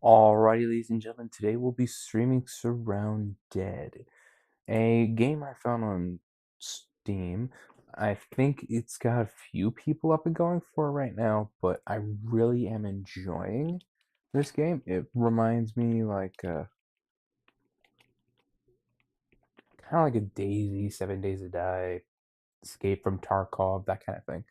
Alrighty, ladies and gentlemen, today we'll be streaming Surroundead, a game I found on Steam. I think it's got a few people up and going for it right now, but I really am enjoying this game. It reminds me kind of like a Daisy, 7 Days to Die, Escape from Tarkov, that kind of thing.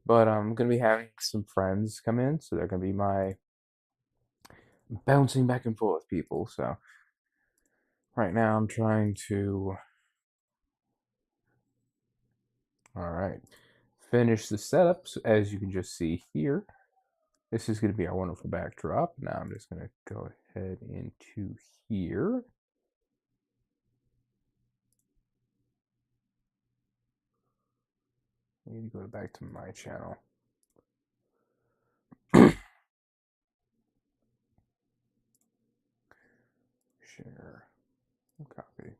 But I'm gonna be having some friends come in, so they're gonna be my bouncing back and forth people. So right now I'm trying to, all right, finish the setup. So as you can just see here, this is going to be our wonderful backdrop. Now I'm just going to go ahead into here. I need to go back to my channel. Share, copy.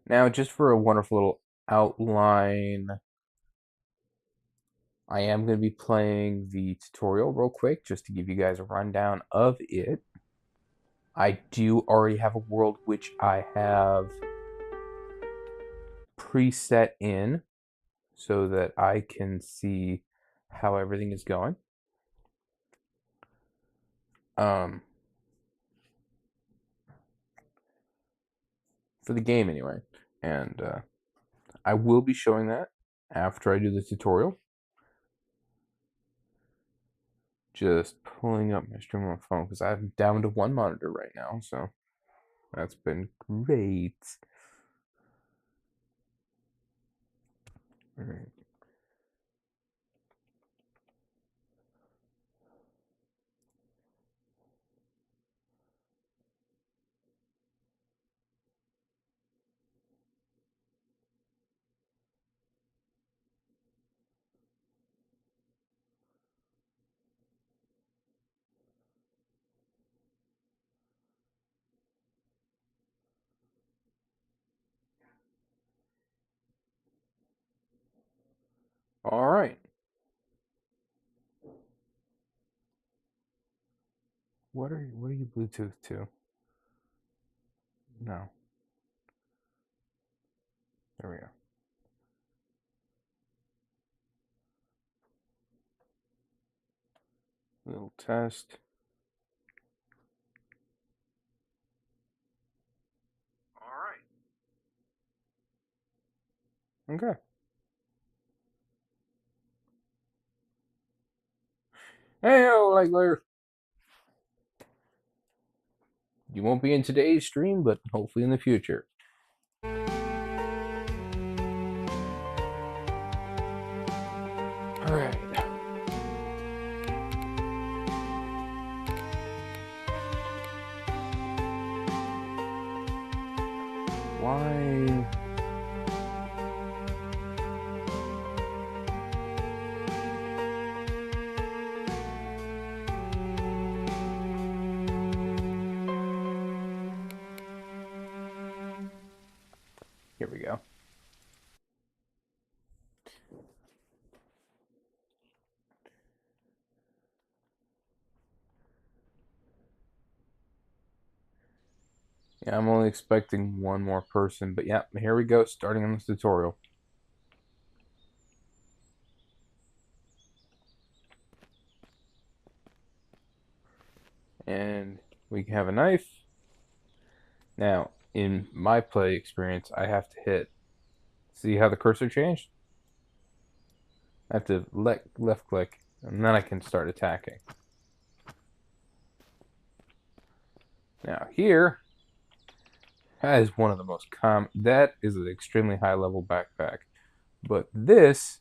Now, just for a wonderful little outline, I am going to be playing the tutorial real quick just to give you guys a rundown of it. I do already have a world which I have preset in so that I can see how everything is going. For the game anyway. And I will be showing that after I do the tutorial. Just pulling up my stream on my phone because I'm down to one monitor right now, so that's been great. All right. All right. What are you Bluetooth to? No. There we go. Little test. All right. Okay. Hey, like later. You won't be in today's stream, but hopefully in the future. All right. Why? Here we go. Yeah, I'm only expecting one more person, but yeah, here we go, starting on this tutorial. And we have a knife. Now, in my play experience, I have to hit. See how the cursor changed? I have to left click, and then I can start attacking. Now here, that is one of the most common. That is an extremely high level backpack, but this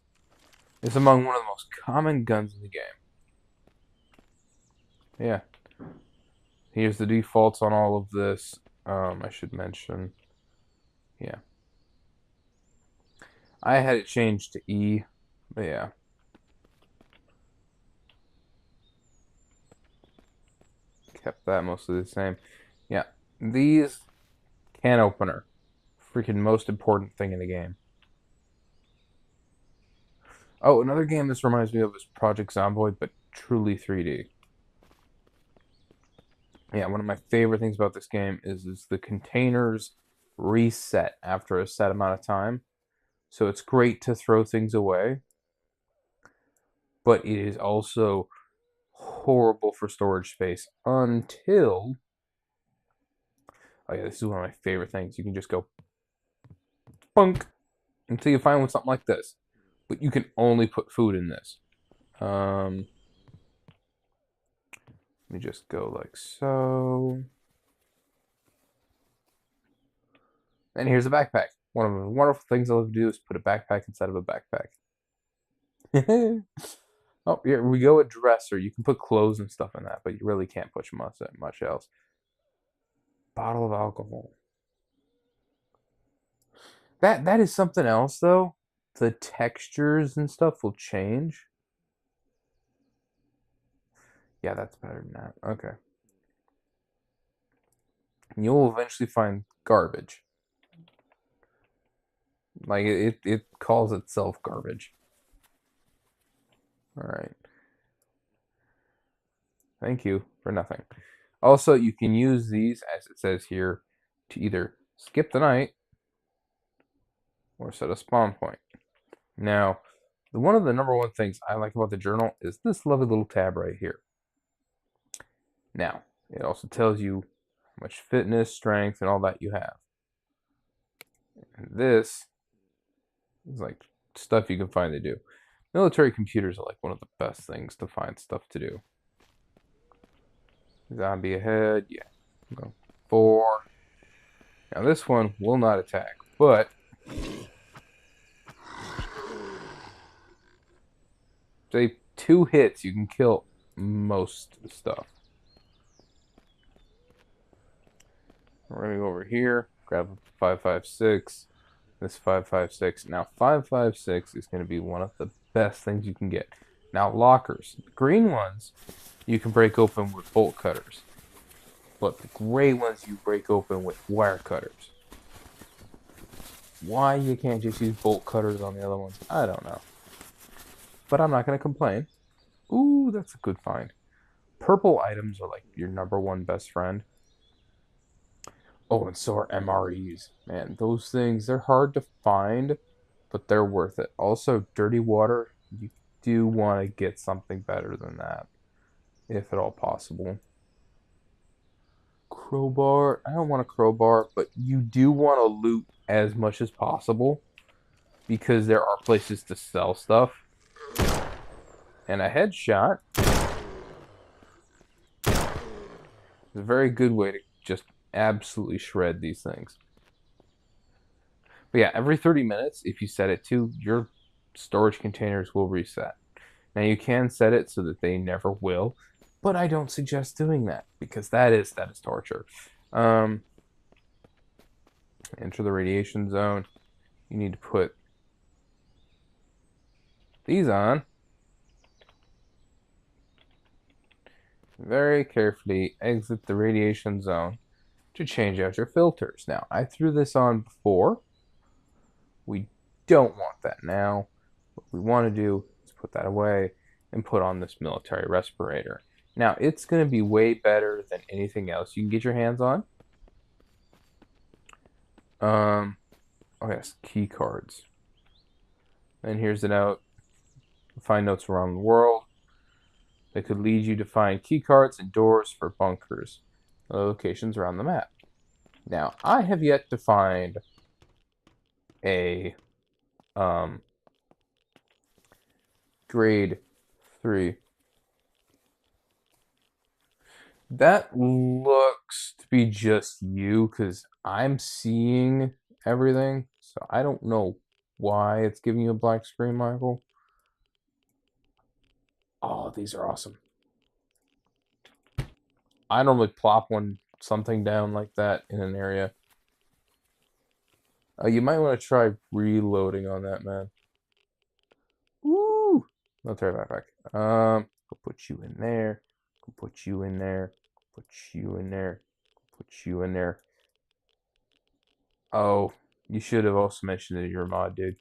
is among one of the most common guns in the game. Yeah. Here's the defaults on all of this. I should mention. Yeah. I had it changed to E, but yeah. Kept that mostly the same. Yeah. These can opener. Freaking most important thing in the game. Oh, another game this reminds me of is Project Zomboid, but truly 3D. Yeah, one of my favorite things about this game is the containers reset after a set amount of time. So it's great to throw things away, but it is also horrible for storage space until, oh yeah, this is one of my favorite things. You can just go bunk until you find something like this. But you can only put food in this. Let me just go like so. And here's a backpack. One of the wonderful things I love to do is put a backpack inside of a backpack. Oh, here we go. A dresser. You can put clothes and stuff in that, but you really can't put much else. Bottle of alcohol. That is something else though. The textures and stuff will change. Yeah, that's better than that. Okay. You'll eventually find garbage. Like it calls itself garbage. All right. Thank you for nothing. Also, you can use these, as it says here, to either skip the night or set a spawn point. Now, one of the number one things I like about the journal is this lovely little tab right here. Now, it also tells you how much fitness, strength, and all that you have. And this is like stuff you can find to do. Military computers are like one of the best things to find stuff to do. Zombie ahead, yeah. Go 4. Now this one will not attack, but say 2 hits, you can kill most stuff. We're gonna go over here, grab a 5.56. This 5.56. Now 5.56 is gonna be one of the best things you can get. Now lockers, the green ones, you can break open with bolt cutters, but the gray ones you break open with wire cutters. Why you can't just use bolt cutters on the other ones, I don't know. But I'm not gonna complain. Ooh, that's a good find. Purple items are like your number one best friend. Oh, and so are MREs. Man, those things, they're hard to find, but they're worth it. Also, dirty water, you do want to get something better than that, if at all possible. Crowbar, I don't want a crowbar, but you do want to loot as much as possible because there are places to sell stuff. And a headshot is a very good way to just absolutely shred these things. But yeah, every 30 minutes, if you set it to, your storage containers will reset. Now you can set it so that they never will, but I don't suggest doing that because that is torture. Um, Enter the radiation zone. You need to put these on. Very carefully exit the radiation zone to change out your filters. Now, I threw this on before. We don't want that now. What we want to do is put that away and put on this military respirator. Now, it's going to be way better than anything else you can get your hands on. Oh yes, key cards. And here's a note. Find notes around the world that could lead you to find key cards and doors for bunkers, locations around the map. Now, I have yet to find a grade 3. That looks to be just you because I'm seeing everything. So I don't know why it's giving you a black screen, Michael. Oh, these are awesome. I normally plop something down like that in an area. You might want to try reloading on that, man. Woo! Let's try that back. Go put you in there. Go put you in there. Put you in there. Put you in there. Oh, you should have also mentioned that you're a mod, dude.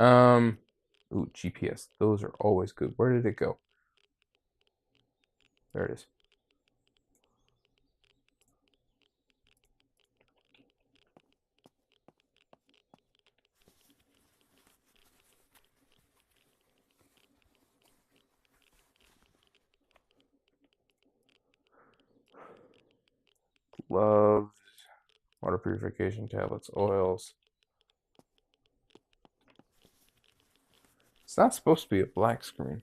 Ooh, GPS. Those are always good. Where did it go? There it is. Gloves, water purification tablets, oils. It's not supposed to be a black screen.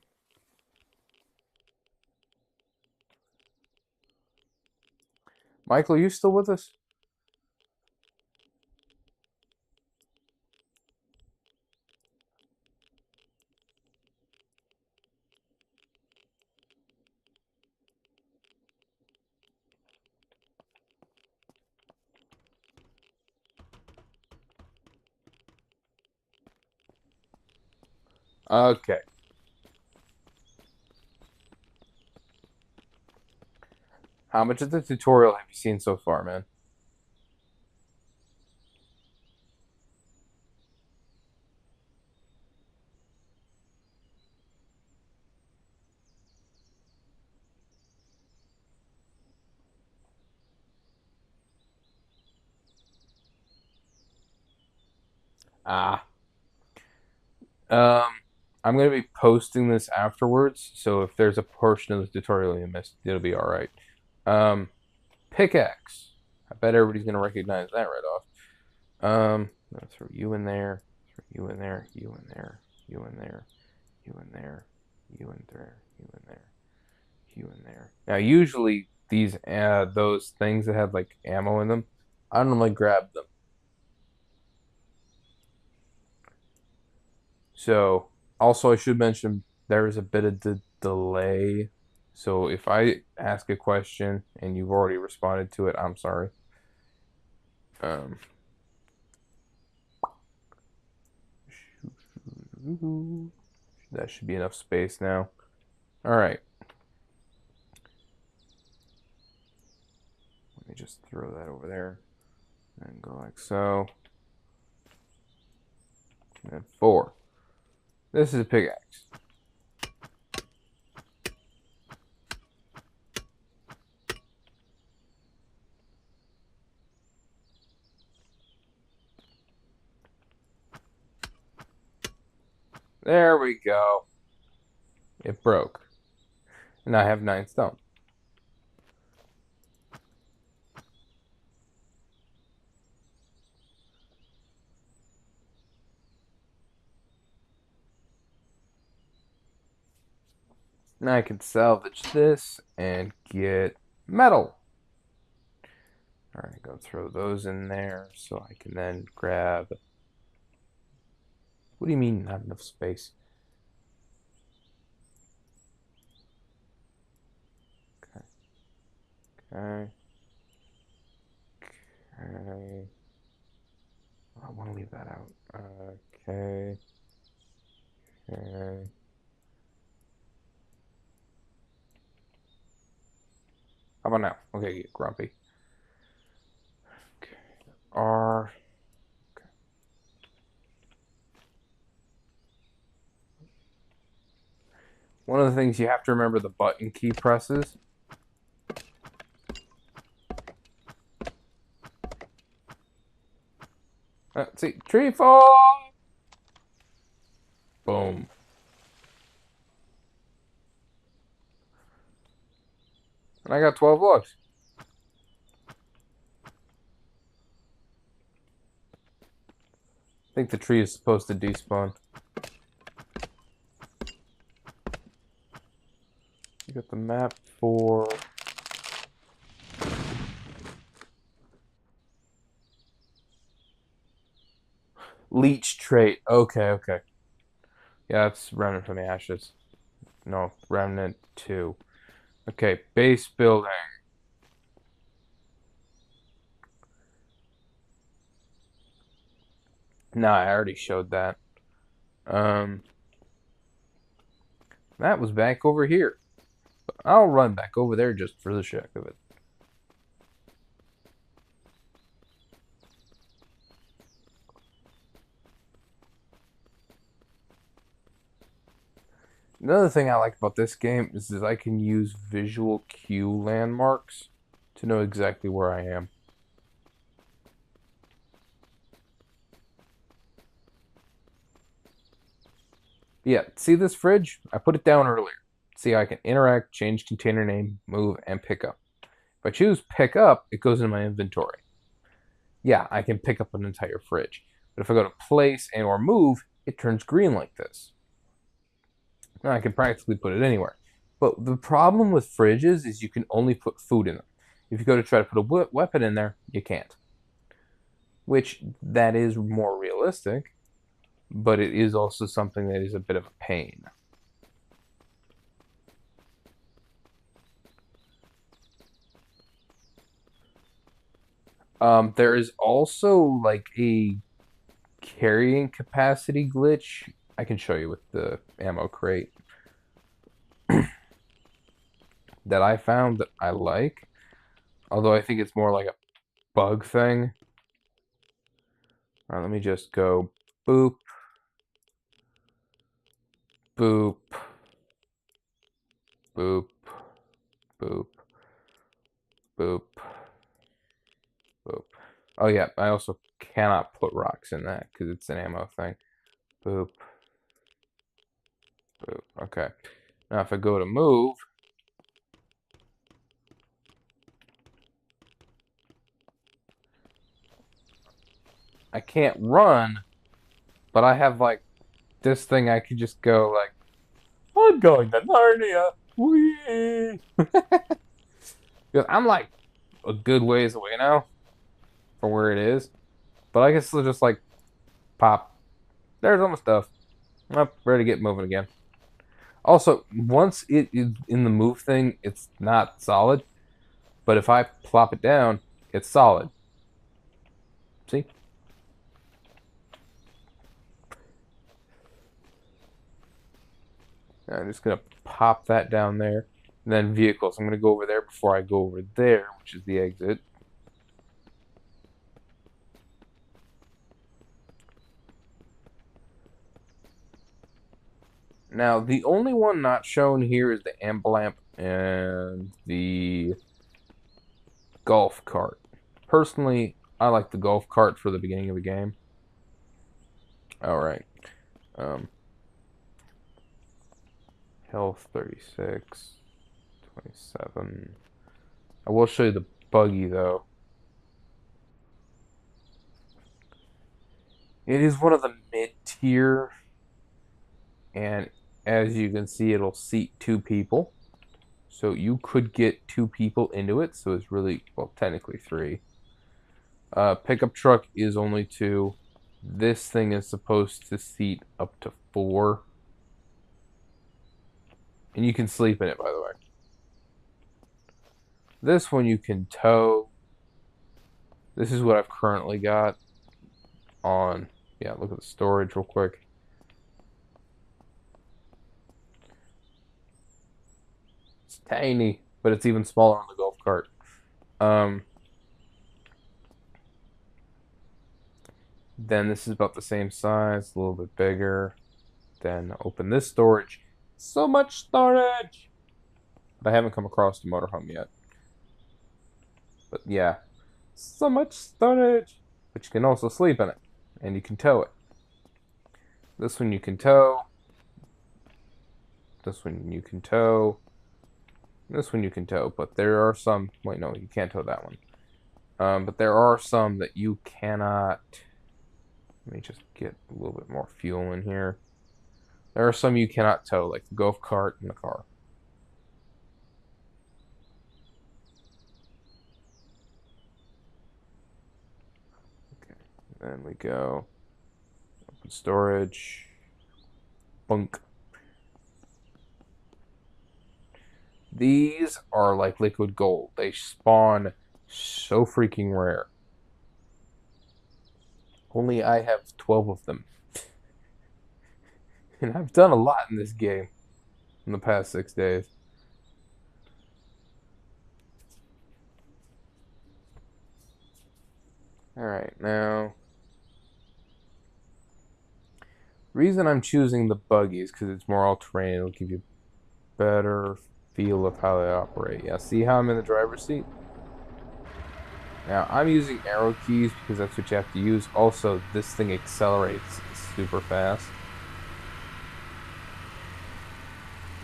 Michael, you still with us? Okay. How much of the tutorial have you seen so far, man? Ah. Um, I'm gonna be posting this afterwards, so if there's a portion of the tutorial you missed, it'll be all right. Um, Pickaxe. I bet everybody's gonna recognize that right off. I'm gonna throw you in there, throw you in there, you in there, you in there, you in there, you in there, you in there, you in there. Now, usually those things that have like ammo in them, I normally grab them. So, also I should mention there is a bit of delay. So if I ask a question and you've already responded to it, I'm sorry. Um, that should be enough space now. All right. Let me just throw that over there and go like so. And then 4. This is a pickaxe. There we go. It broke. And I have 9 stone. Now I can salvage this and get metal. All right, go throw those in there so I can then grab. What do you mean not enough space? Okay. Okay. Okay. I want to leave that out. Okay. Okay. How about now? Okay, get grumpy. Okay. R. Okay. One of the things you have to remember the button key presses. Let's see. Tree fall! Boom. And I got 12 logs. I think the tree is supposed to despawn. You got the map for leech trait. Okay, okay. Yeah, that's remnant from the ashes. No, remnant 2. Okay, base building. No, I already showed that. Um, that was back over here. I'll run back over there just for the check of it. Another thing I like about this game is that I can use visual cue landmarks to know exactly where I am. Yeah, see this fridge? I put it down earlier. See, I can interact, change container name, move, and pick up. If I choose pick up, it goes in my inventory. Yeah, I can pick up an entire fridge. But if I go to place and or move, it turns green like this. Now I can practically put it anywhere. But the problem with fridges is you can only put food in them. If you go to try to put a weapon in there, you can't. Which that is more realistic, but it is also something that is a bit of a pain. There is also like a carrying capacity glitch. I can show you with the ammo crate that I found that I like. Although I think it's more like a bug thing. All right, let me just go boop, boop, boop, boop, boop, boop. Oh yeah, I also cannot put rocks in that because it's an ammo thing. Boop, boop. Okay. Now if I go to move, I can't run, but I have like this thing I could just go like, I'm going to Narnia. Whee! Because I'm like a good ways away now from where it is. But I guess still just like pop. There's all my stuff. I'm ready to get moving again. Also, once it is in the move thing, it's not solid. But if I plop it down, it's solid. See? I'm just gonna pop that down there. And then vehicles. I'm gonna go over there before I go over there, which is the exit. Now, the only one not shown here is the amp lamp and the golf cart. Personally, I like the golf cart for the beginning of the game. Alright. Um, health 36, 27. I will show you the buggy, though. It is one of the mid-tier, and as you can see, it'll seat two people. So you could get two people into it, so it's really, well, technically three. Pickup truck is only two. This thing is supposed to seat up to four. And you can sleep in it, by the way. This one you can tow. This is what I've currently got on. Yeah, look at the storage real quick. It's tiny, but it's even smaller on the golf cart. Um, then this is about the same size, a little bit bigger. Then open this storage. So much storage! But I haven't come across the motorhome yet. But yeah, so much storage! But you can also sleep in it, and you can tow it. This one you can tow. This one you can tow. This one you can tow, but there are some. Wait, no, you can't tow that one. But there are some that you cannot. Let me just get a little bit more fuel in here. There are some you cannot tow, like the golf cart and the car. Okay, then we go open storage. Bunk. These are like liquid gold. They spawn so freaking rare. Only I have 12 of them. And I've done a lot in this game in the past 6 days. Alright, now reason I'm choosing the buggy is because it's more all-terrain. It'll give you a better feel of how they operate. Yeah, see how I'm in the driver's seat? Now, I'm using arrow keys because that's what you have to use. Also, this thing accelerates super fast.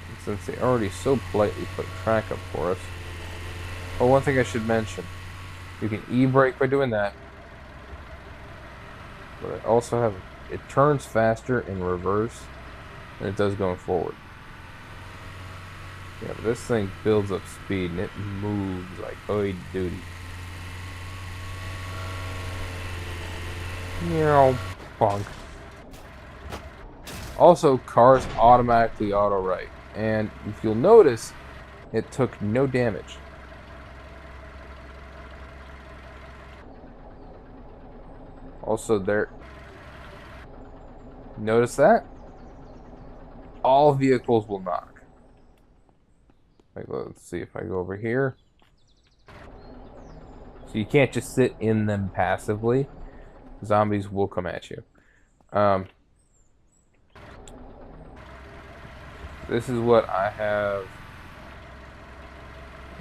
And since they already so politely put a track up for us. Oh, one thing I should mention. You can e-brake by doing that. But I also have... It turns faster in reverse than it does going forward. Yeah, but this thing builds up speed and it moves like hoity doody. Bonk. Also, cars automatically auto-right. And if you'll notice, it took no damage. Also, there... Notice that? All vehicles will knock. Like, let's see if I go over here. So you can't just sit in them passively. Zombies will come at you. This is what I have.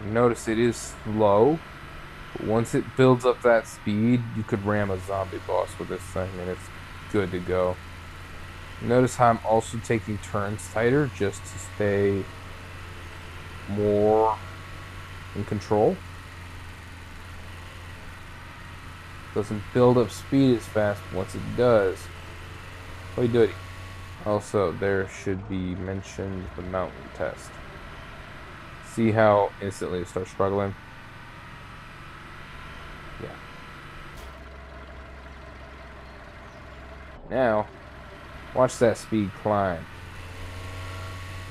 Notice it is slow. But once it builds up that speed, you could ram a zombie boss with this thing and it's good to go. Notice how I'm also taking turns tighter just to stay more in control. Doesn't build up speed as fast, but once it does, we do it. Also, there should be mentioned the mountain test. See how instantly it starts struggling? Yeah. Now, watch that speed climb.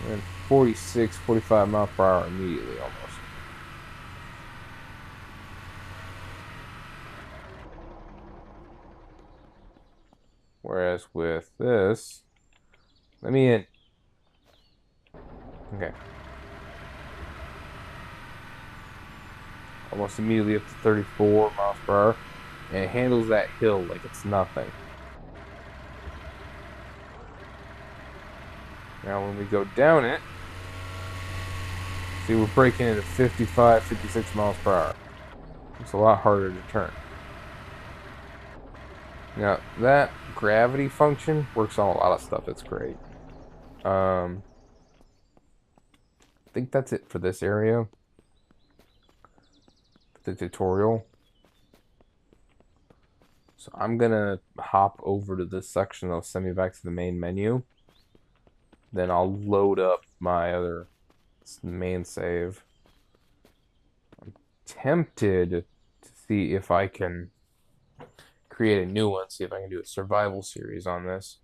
And 46, 45 miles per hour immediately almost. Whereas with this, let me in. Okay. Almost immediately up to 34 miles per hour. And it handles that hill like it's nothing. Now when we go down it, see we're breaking into 55, 56 miles per hour. It's a lot harder to turn. Now that gravity function works on a lot of stuff. It's great. I think that's it for this area. The tutorial. So I'm gonna hop over to this section that'll send me back to the main menu. Then I'll load up my other main save. I'm tempted to see if I can create a new one, see if I can do a survival series on this.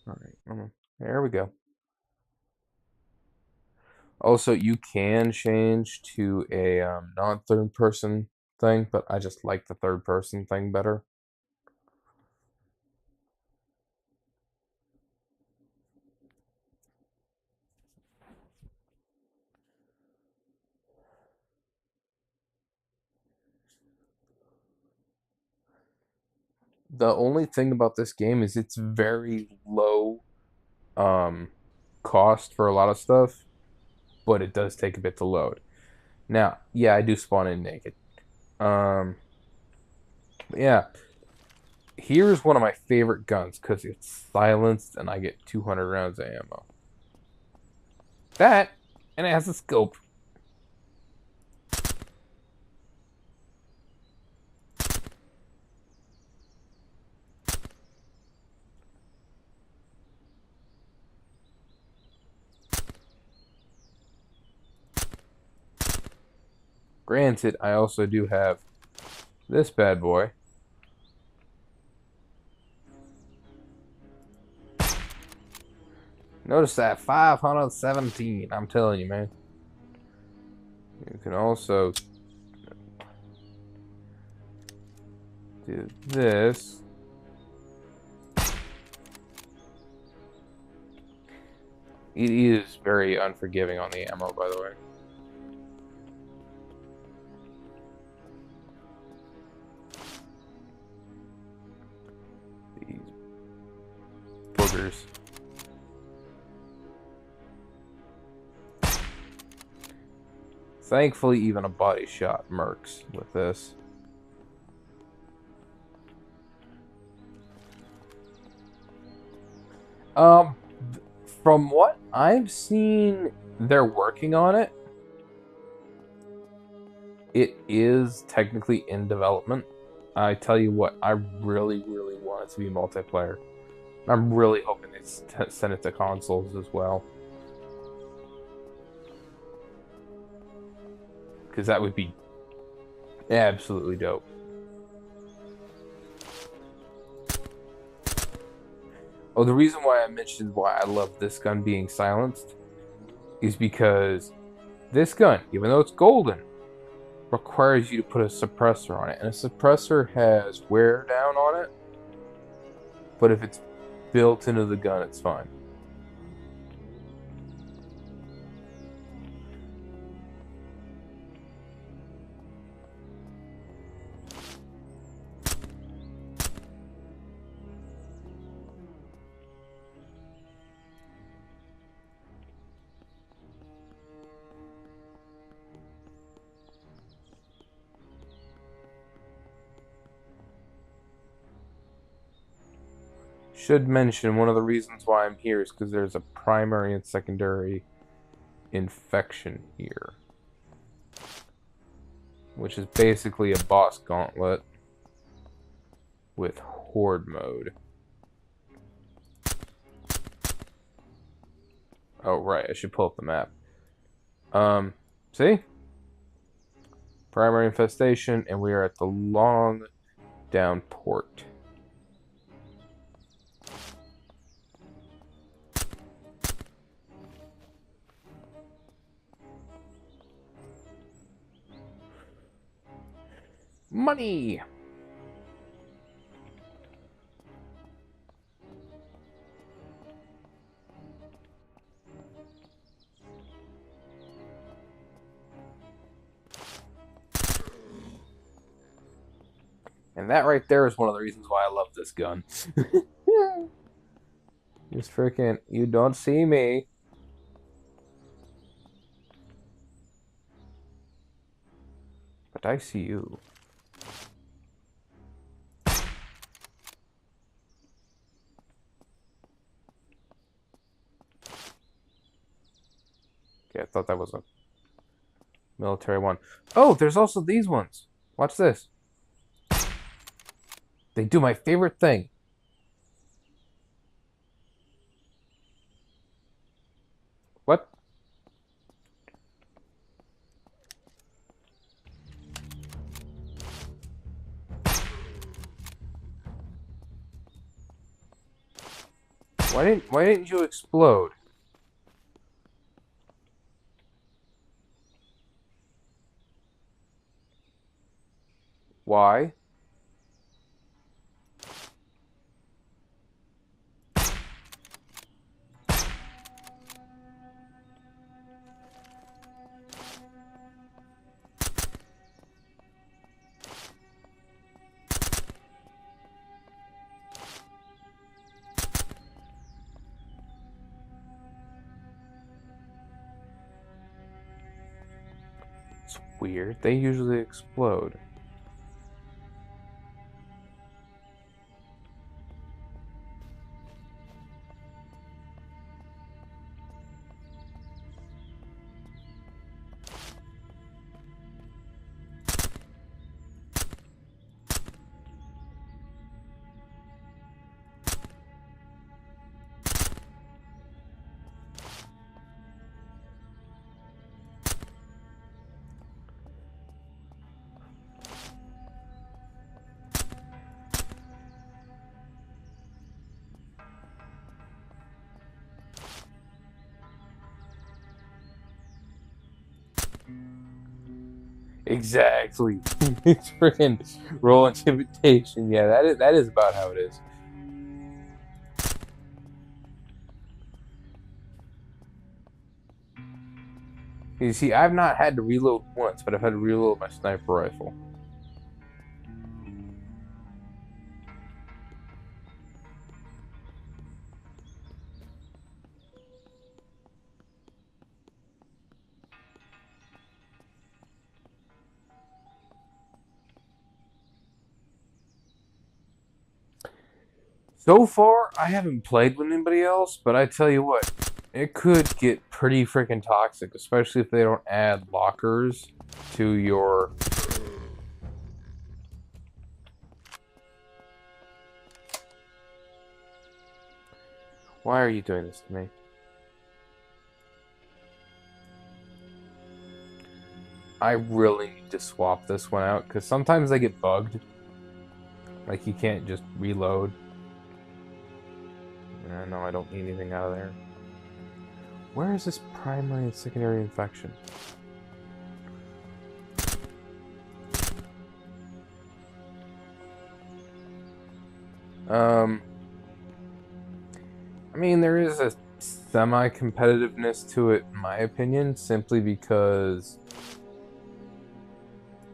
Alright, there we go. Also, you can change to a non-third person thing, but I just like the third person thing better. The only thing about this game is it's very low cost for a lot of stuff, but it does take a bit to load. Now, yeah, I do spawn in naked. Yeah. Here's one of my favorite guns because it's silenced and I get 200 rounds of ammo. That, and it has a scope. Granted, I also do have this bad boy. Notice that 517. I'm telling you, man. You can also do this. It is very unforgiving on the ammo, by the way. These boogers. Thankfully, even a body shot mercs with this. From what I've seen, they're working on it. It is technically in development. I tell you what, I really, really want it to be multiplayer. I'm really hoping they send it to consoles as well. Because that would be absolutely dope. Oh, the reason why I mentioned why I love this gun being silenced is because this gun, even though it's golden, requires you to put a suppressor on it. And a suppressor has wear down on it, but if it's built into the gun, it's fine. Should mention one of the reasons why I'm here is because there's a primary and secondary infection here, which is basically a boss gauntlet with horde mode. Oh, right, I should pull up the map. See? Primary infestation, and we are at the long down port. Money! And that right there is one of the reasons why I love this gun. Just freaking, you don't see me. But I see you. Okay, I thought that was a military one. Oh, there's also these ones. Watch this. They do my favorite thing. What? Why didn't you explode? Why? It's weird. They usually explode. Exactly. It's freaking roll intimidation. Yeah, that is about how it is. You see, I've not had to reload once, but I've had to reload my sniper rifle. So far, I haven't played with anybody else, but I tell you what, it could get pretty freaking toxic, especially if they don't add lockers to your. Why are you doing this to me? I really need to swap this one out because sometimes they get bugged. Like you can't just reload. No, I don't need anything out of there. Where is this primary and secondary infection? Um, I mean, there is a semi-competitiveness to it, in my opinion, simply because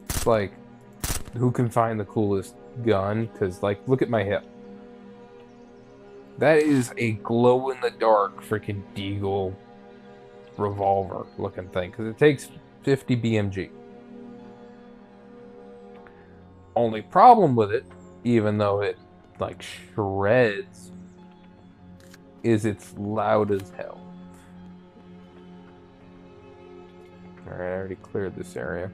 it's like, who can find the coolest gun? Because, like, look at my hip. That is a glow-in-the-dark freaking Deagle revolver looking thing, because it takes 50 BMG. Only problem with it, even though it, like, shreds, is it's loud as hell. Alright, I already cleared this area.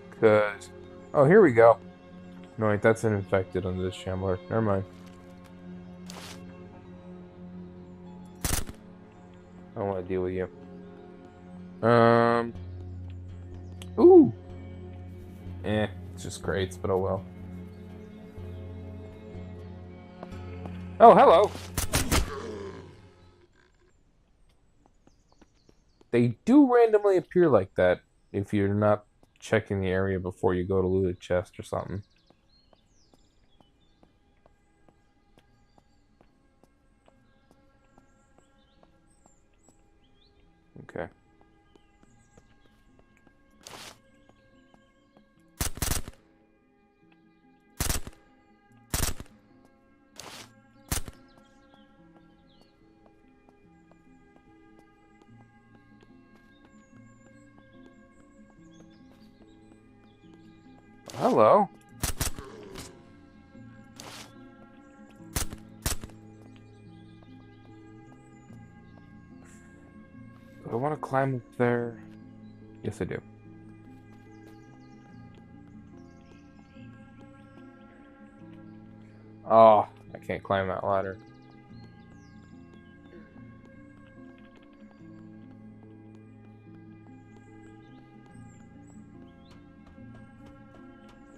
Because... Oh, here we go. No, wait, that's an infected under this shambler. Never mind. I don't want to deal with you. Ooh! It's just crates, but oh well. Oh, hello! They do randomly appear like that if you're not checking the area before you go to loot a chest or something. Okay. Hello. Do I want to climb up there? Yes, I do. Oh, I can't climb that ladder.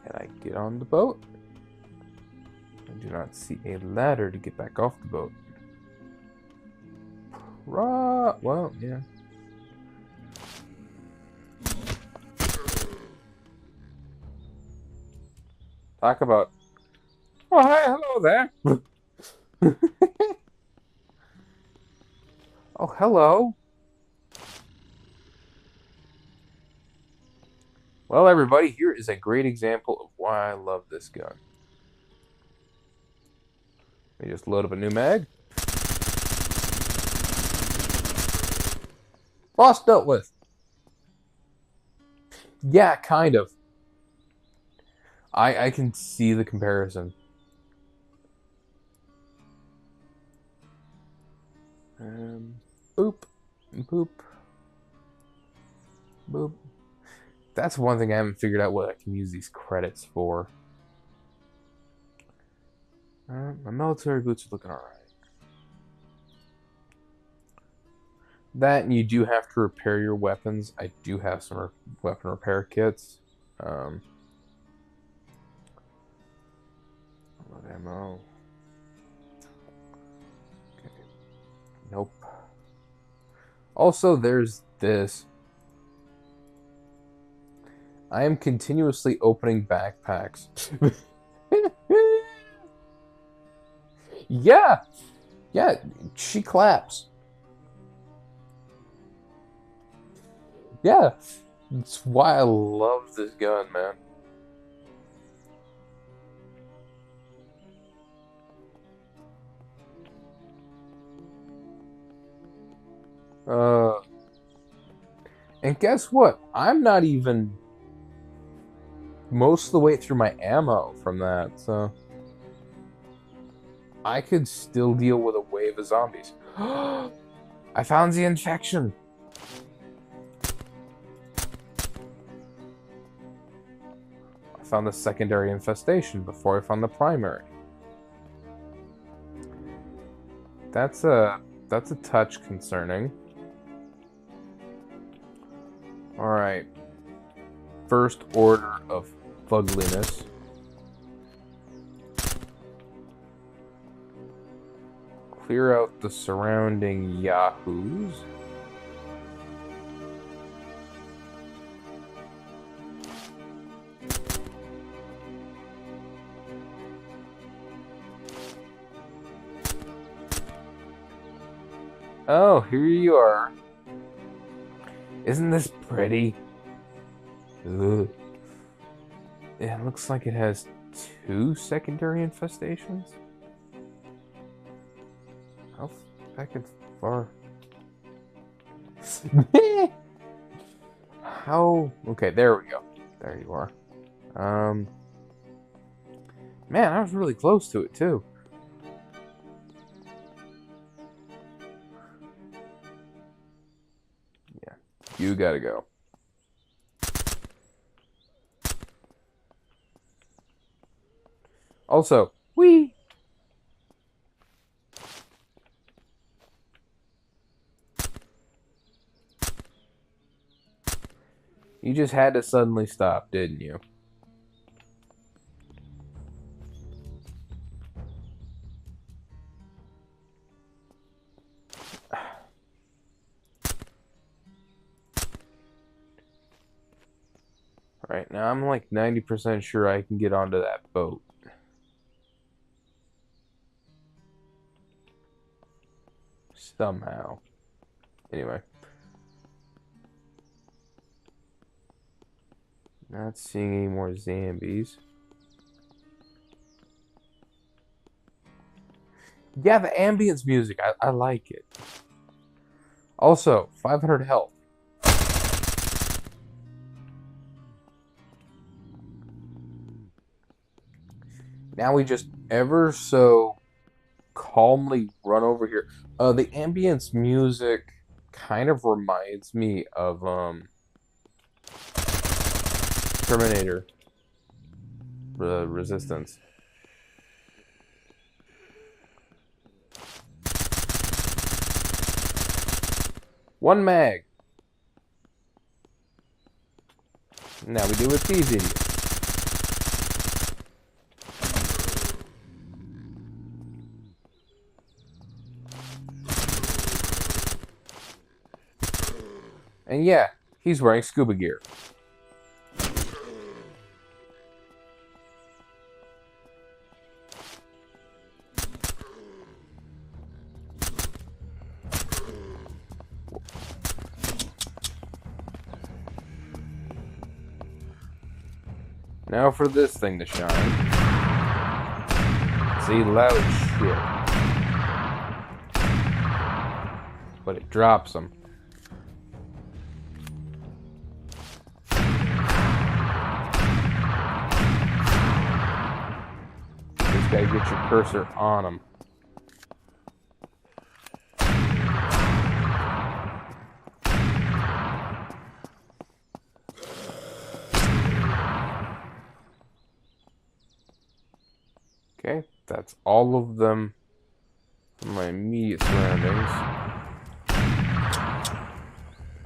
Can I get on the boat? I do not see a ladder to get back off the boat. Well, yeah. Talk about. Oh, hi, hello there. Oh, hello. Well, everybody, here is a great example of why I love this gun. Let me just load up a new mag. Boss dealt with. Yeah, kind of. I can see the comparison. Boop. Boop. Boop. That's one thing I haven't figured out what I can use these credits for. My military boots are looking alright. That, and you do have to repair your weapons. I do have some weapon repair kits. Ammo. Okay. Nope. Also, there's this. I am continuously opening backpacks. Yeah, yeah, she claps. Yeah, that's why I love this gun, man. Uh, and guess what? I'm not even most of the way through my ammo from that, so I could still deal with a wave of zombies. I found the infection. I found the secondary infestation before I found the primary. That's a touch concerning. All right. First order of fugliness. Clear out the surrounding yahoos. Oh, here you are. Isn't this pretty? Ugh. It looks like it has 2 secondary infestations. How back and far? How? Okay, there we go. There you are. Man, I was really close to it too. Yeah, you gotta go. Also, whee! You just had to suddenly stop, didn't you? Alright, now I'm like 90% sure I can get onto that boat. Somehow. Anyway. Not seeing any more zombies. Yeah, the ambience music. I like it. Also, 500 health. Now we just ever so calmly run over here. The ambience music kind of reminds me of Terminator Resistance. One mag. Now we do with these idiots. And yeah, he's wearing scuba gear. Now for this thing to shine. See, loud shit. But it drops them. Just gotta get your cursor on them. Okay, that's all of them from my immediate surroundings.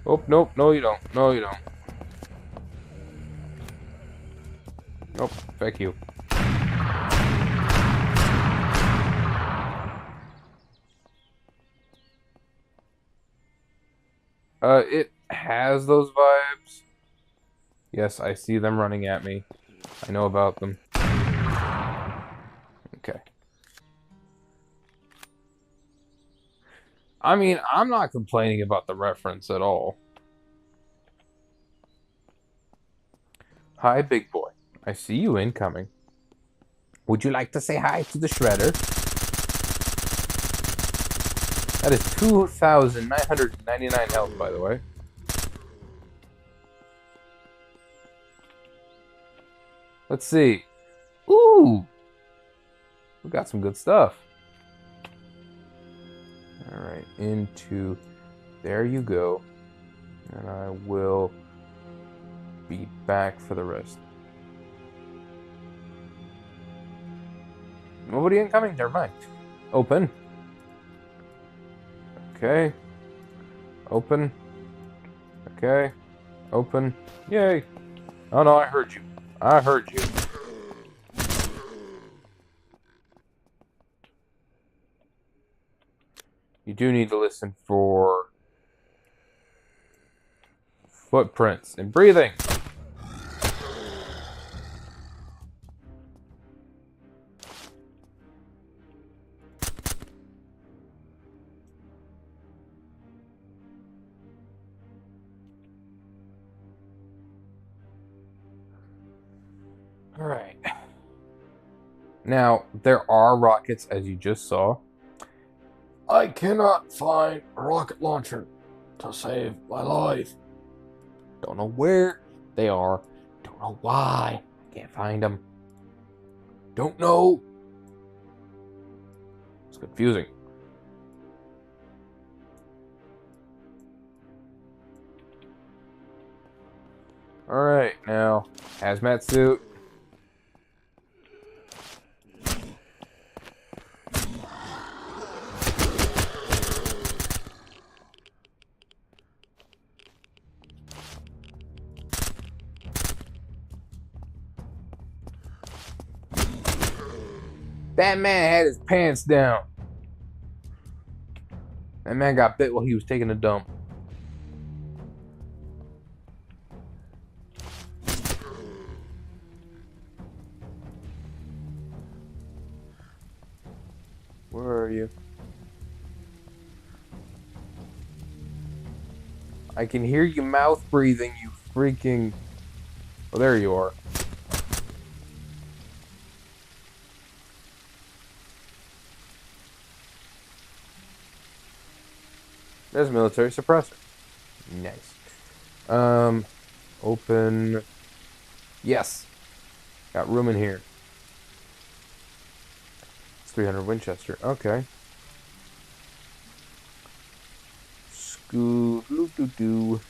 Oh, nope, no you don't. No you don't. Nope, thank you. It has those vibes. Yes, I see them running at me. I know about them. Okay. I mean, I'm not complaining about the reference at all. Hi, big boy. I see you incoming. Would you like to say hi to the shredder? That is 2,999 health, by the way. Let's see. Ooh! We got some good stuff. Alright, into... There you go. And I will be back for the rest. Nobody incoming? Never mind. Open. Okay. Open. Okay. Open. Yay. Oh no, I heard you. I heard you. You do need to listen for footprints and breathing. All right. Now, there are rockets, as you just saw. I cannot find a rocket launcher to save my life. Don't know where they are. Don't know why. Can't find them. Don't know. It's confusing. Alright, now, hazmat suit. That man had his pants down. That man got bit while he was taking a dump. Where are you? I can hear you mouth breathing, you freaking... Oh, there you are. There's a military suppressor. Nice. Open. Yes. Got room in here. It's 300 Winchester. Okay. Scoo-doo-doo-doo.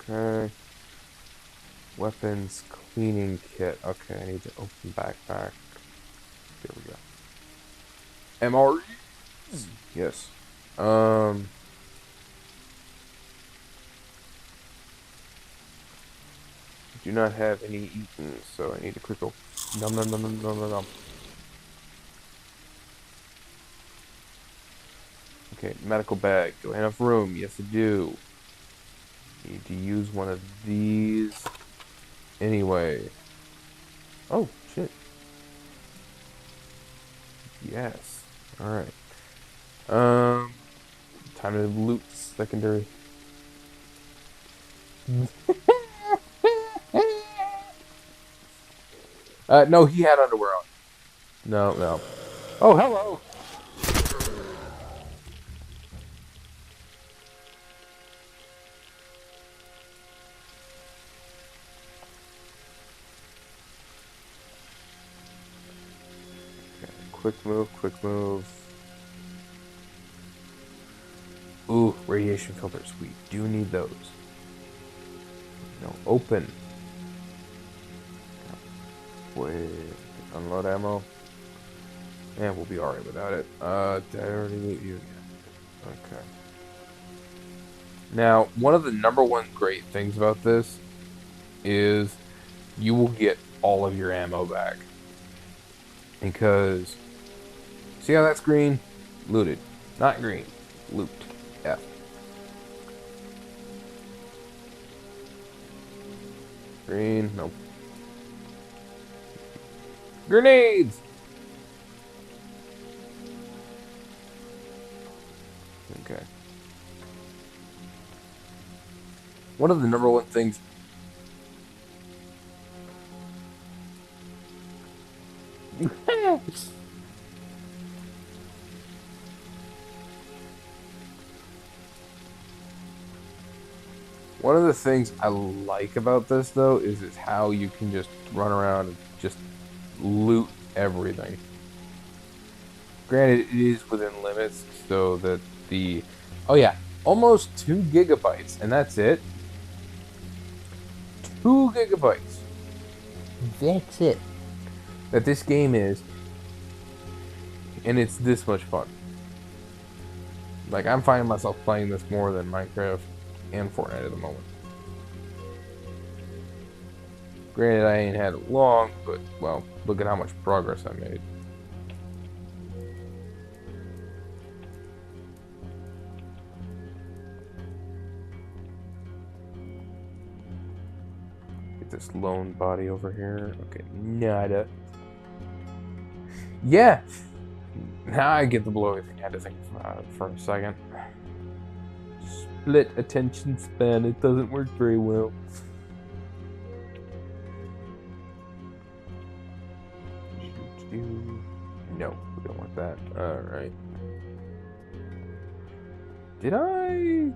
Okay. Weapons cleaning kit. Okay, I need to open backpack. There we go. MREs. Yes. I do not have any eaten, so I need to quick go. Nom nom nom nom nom nom nom. Okay, medical bag. Do I have enough room? Yes, I do. Need to use one of these. Anyway. Oh, shit. Yes. Alright. Time to loot secondary. No, he had underwear on. No, no. Oh, hello. Okay, quick move, quick move. Ooh, radiation filters. We do need those. No, open. Wait, unload ammo. Yeah, we'll be alright without it. Did I already loot you? Yeah. Okay. Now, one of the #1 great things about this is you will get all of your ammo back. Because, see how that's green? Looted. Not green. Loot. F. Green. Nope. Grenades! Okay. One of the number one things... One of the things I like about this, though, is how you can just run around and just loot everything. Granted, it is within limits, so that the... Oh yeah, almost 2 gigabytes, and that's it. 2 gigabytes. That's it. That this game is, and it's this much fun. Like, I'm finding myself playing this more than Minecraft and Fortnite at the moment. Granted, I ain't had it long, but, well, look at how much progress I made. Get this lone body over here. Okay, nada. Yeah! Now I get the blowy thing. I had to think for a second. Split attention span. It doesn't work very well. No, we don't want that. Alright. Did I...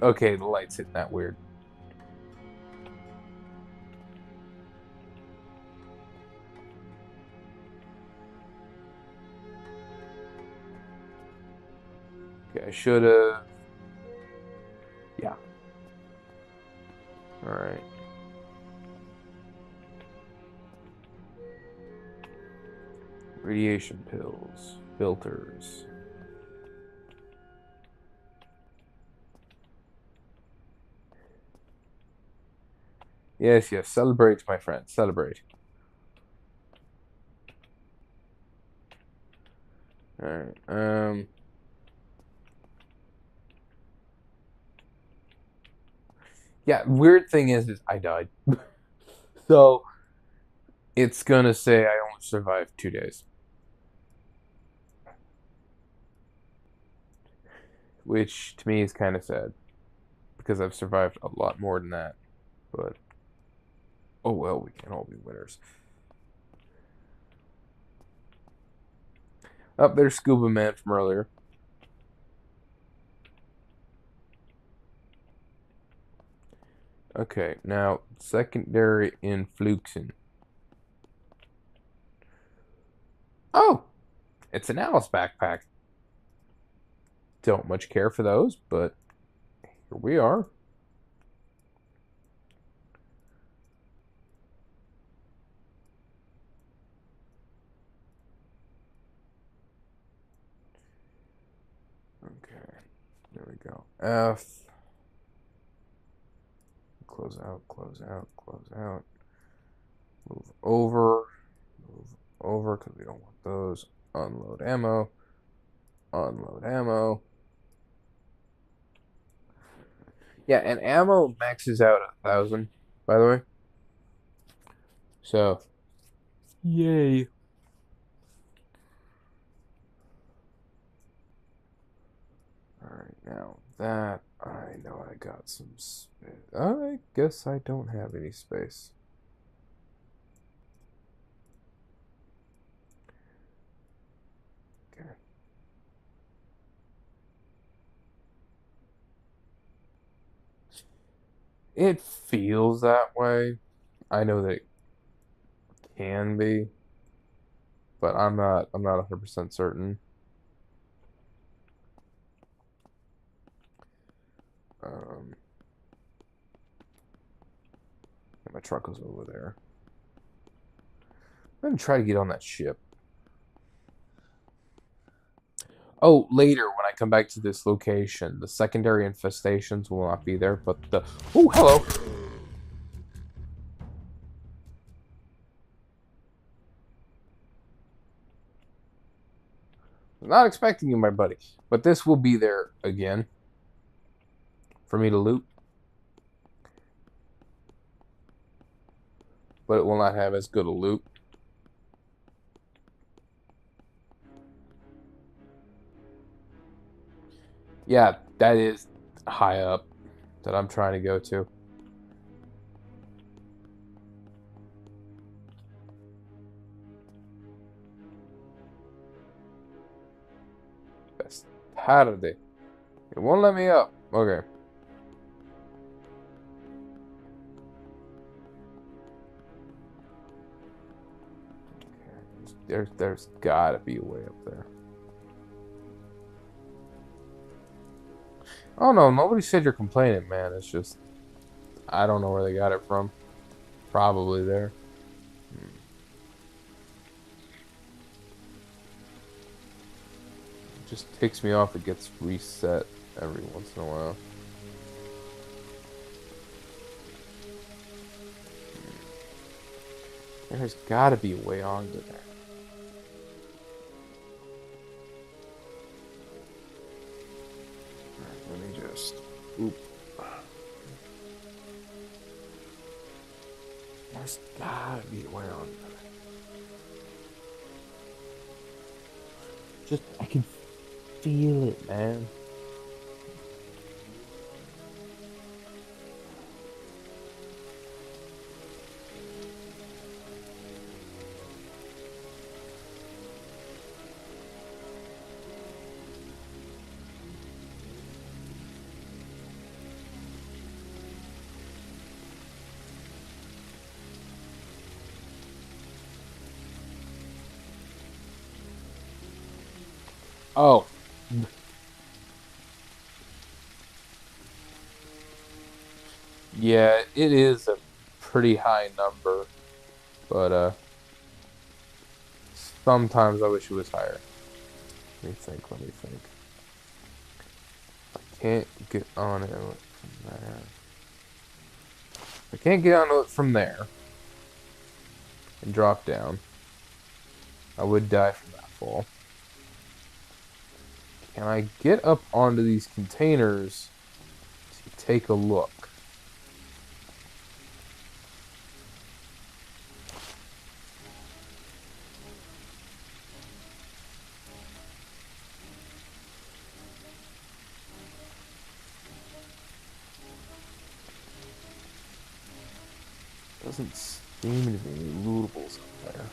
Okay, the light's hitting that weird. Okay, I should have... Yeah. Alright. Radiation pills. Filters. Yes, yes. Celebrate, my friend. Celebrate. Alright. Yeah, weird thing is I died. So, it's gonna say I only survived 2 days. Which, to me, is kind of sad. Because I've survived a lot more than that. But, oh well, we can't all be winners. Up there's Scuba Man from earlier. Okay, now, secondary influxin. Oh! It's an Alice backpack. Don't much care for those, but here we are. Okay, there we go. F. Close out, close out, close out. Move over, because we don't want those. Unload ammo. Unload ammo. Yeah, and ammo maxes out 1,000, by the way. So, yay. Alright, now that I know I got some space. I guess I don't have any space. Okay. It feels that way. I know that it can be, but I'm not 100% certain. My truck was over there. I'm gonna try to get on that ship. Oh, later when I come back to this location, the secondary infestations will not be there, but the... Oh, hello! Not expecting you, my buddy. But this will be there again for me to loot. But it will not have as good a loot. Yeah, that is high up that I'm trying to go to. Best tarde. It won't let me up. Okay. There's gotta be a way up there. Oh no, nobody said you're complaining, man. It's just I don't know where they got it from. Probably there. It just ticks me off. It gets reset every once in a while. There's gotta be a way onto there. Let me just. Oop. There's gotta be a way onto there. Just I can feel it, man. Oh. Yeah, it is a pretty high number, but sometimes I wish it was higher. Let me think, let me think. I can't get on it from there. I can't get onto it from there and drop down. I would die from that fall. Can I get up onto these containers to take a look? Doesn't seem to be any lootables up there.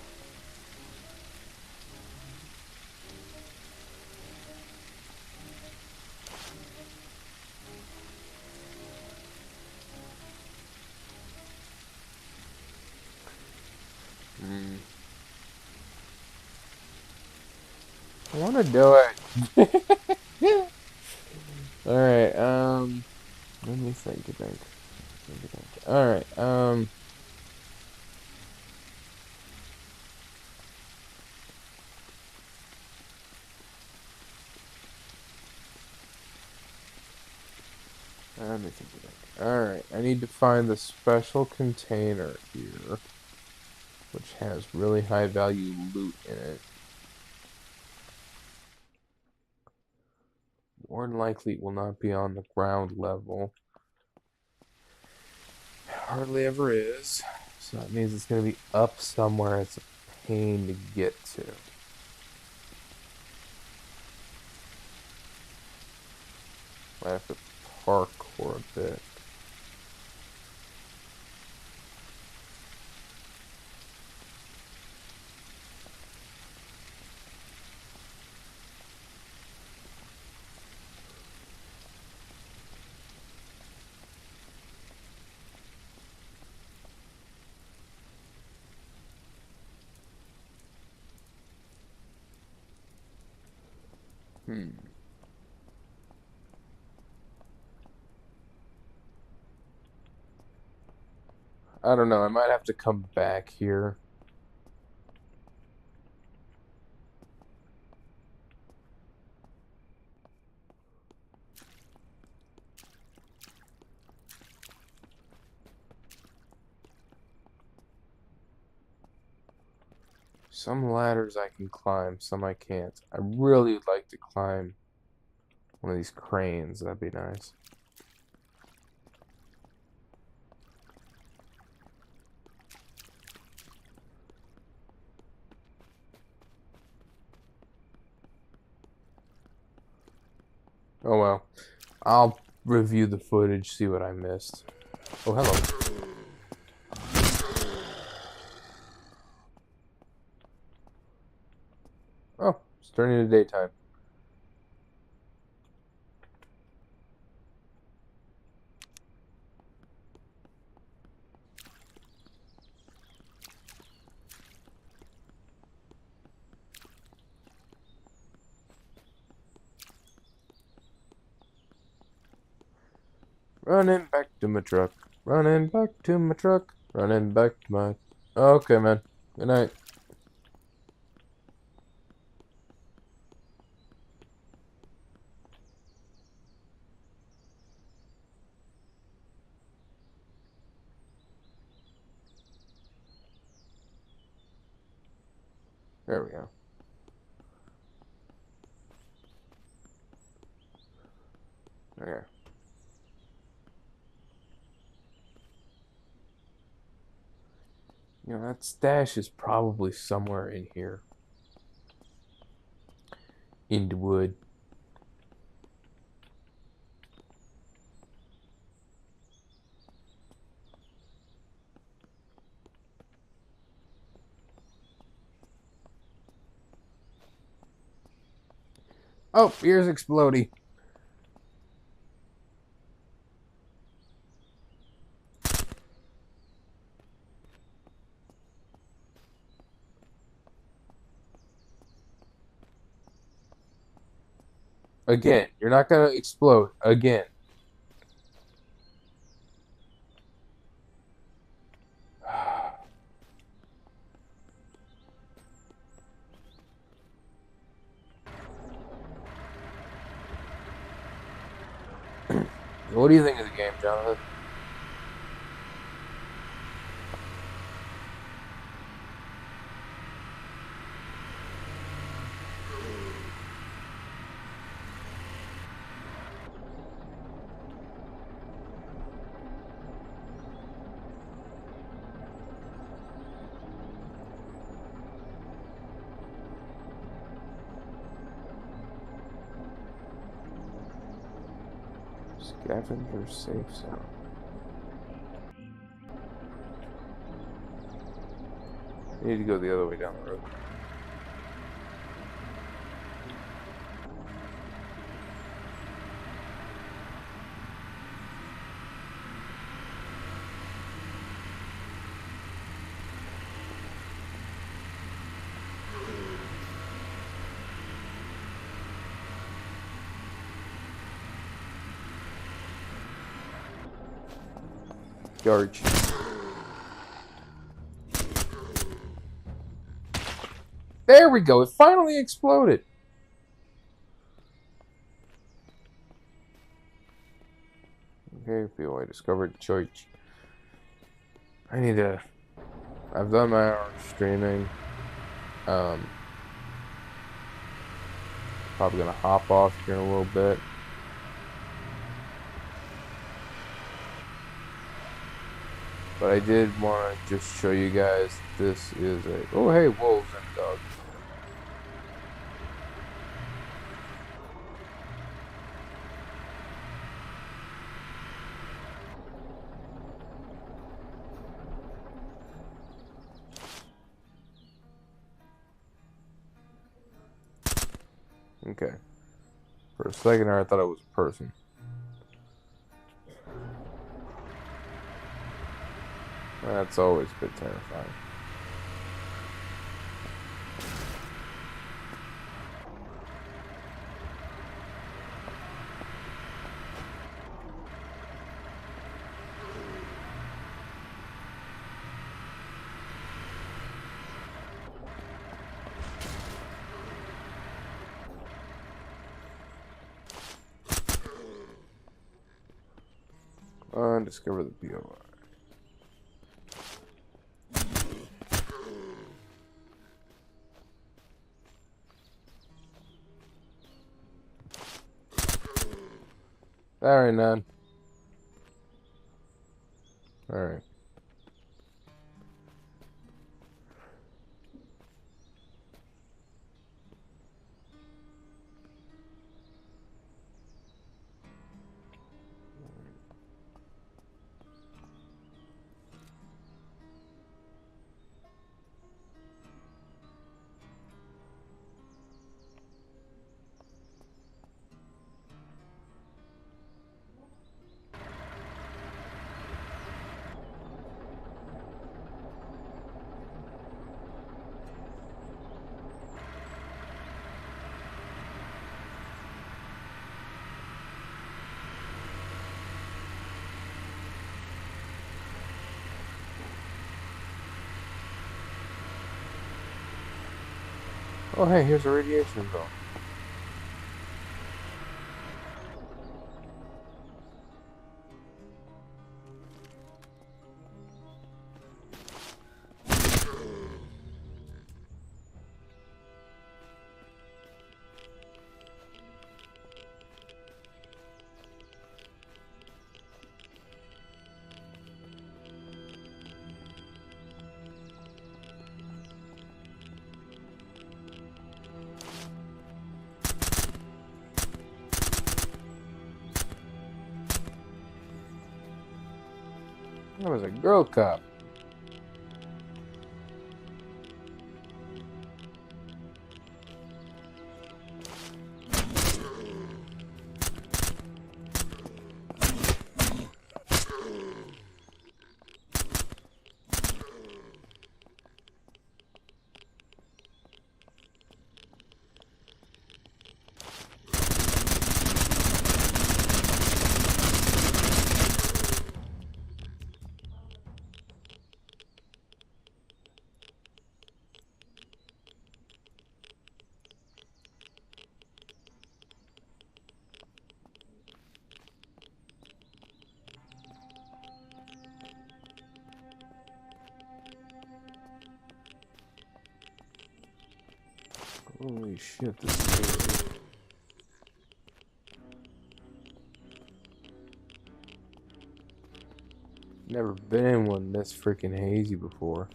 I want to do it. All right. Let me think. All right. Let me think. All right. I need to find the special container here, which has really high value loot in it. More than likely, it will not be on the ground level. It hardly ever is. So that means it's going to be up somewhere. It's a pain to get to. Might have to parkour a bit. I don't know. I might have to come back here. Some ladders I can climb, some I can't. I really would like to climb one of these cranes. That'd be nice. Oh well. I'll review the footage, see what I missed. Oh, hello. Oh, it's turning into daytime. Running back to my truck. Running back to my truck. Running back to my... Okay, man. Good night. There we go. Okay. You know, that stash is probably somewhere in here. In the wood. Oh, ears exploding. Again. You're not gonna explode. Again. What do you think of the game, Jonathan? Scavenger safe zone. You need to go the other way down the road. George. There we go. It finally exploded. Okay, feel I discovered the church. I need to... I've done my hour of streaming. Probably gonna hop off here in a little bit. But I did want to just show you guys this is a... Oh, hey, wolves and dogs. Okay. For a second there, I thought it was a person. That's always a bit terrifying. Undiscover the POI. Sorry, none. Alright. Oh, hey, here's a radiation bill. That was a girl cop. Holy shit, this is crazy. Never been in one this freaking hazy before.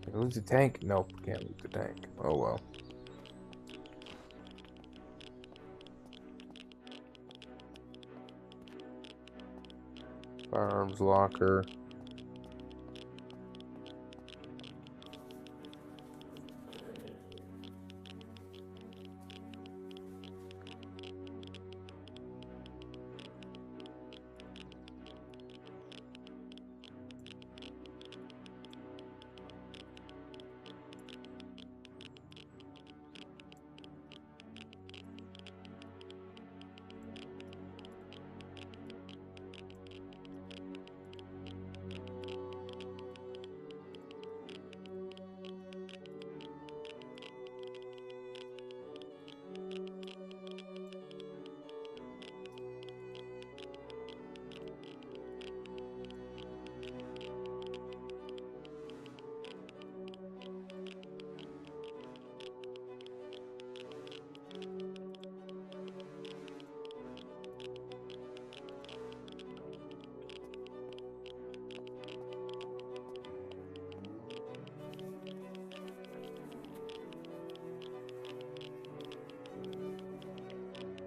Can I lose the tank? Nope, can't lose the tank. Oh well. Firearms locker.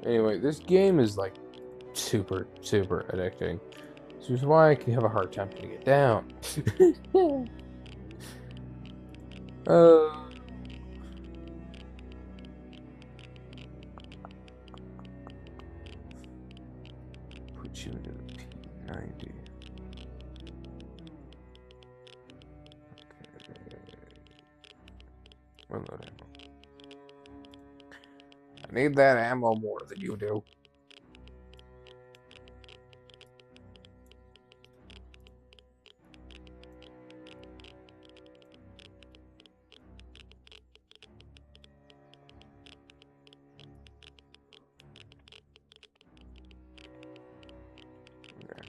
Anyway, this game is like super, super addicting. This is why I can have a hard time putting it down. uh, put you into the P90. Okay. I need that ammo more than you do. Okay.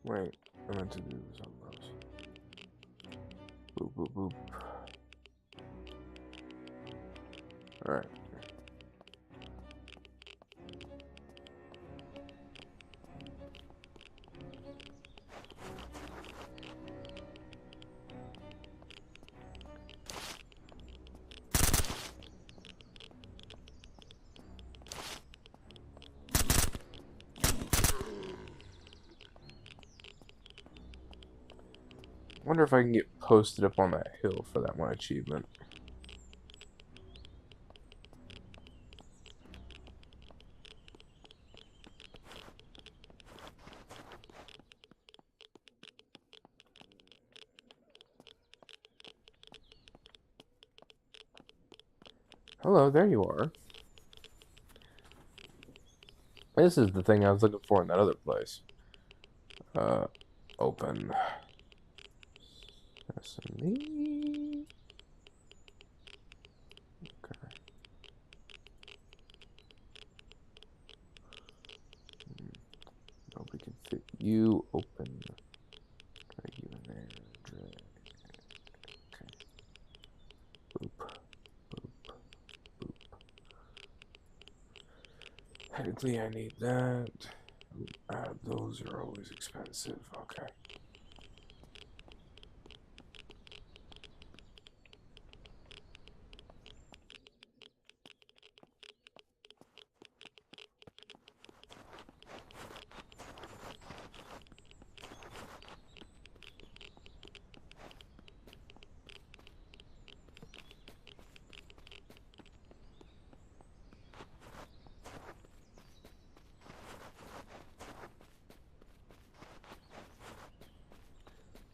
Wait, I meant to do something else. Boop, boop, boop. Alright. Wonder if I can get posted up on that hill for that one achievement. Hello, there you are. This is the thing I was looking for in that other place. Open. Sesame. Okay. Nobody can fit you. Open. Drag you in there. Drag. Okay. Boop. Boop. Boop. Technically, I need that. Those are always expensive. Okay.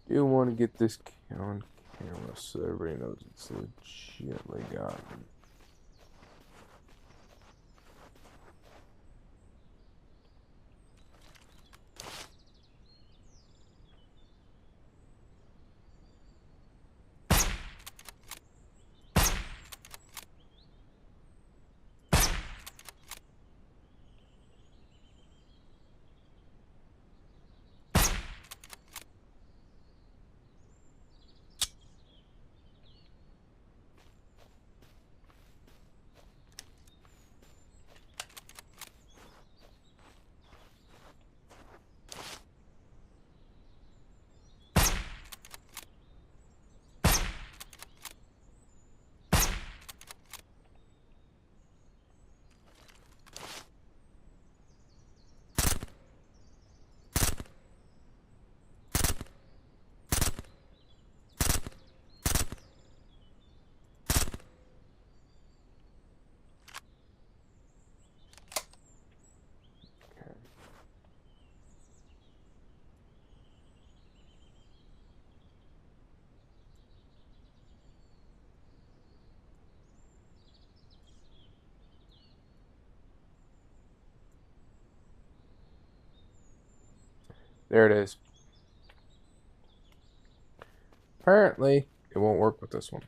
You want to get this on camera so everybody knows it's legitly gotten. There it is. Apparently, it won't work with this one.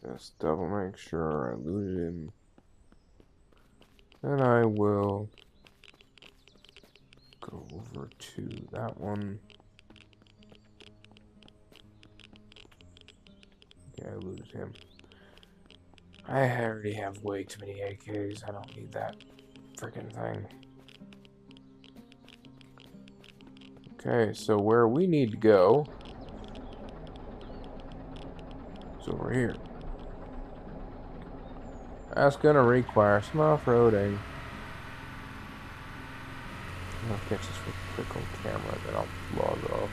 Just double make sure I looted him. Then I will go over to that one. Yeah, I looted him. I already have way too many AKs. I don't need that freaking thing. Okay, so where we need to go is over here. That's gonna require some off-roading. I'll catch this real quick on camera, then I'll log off.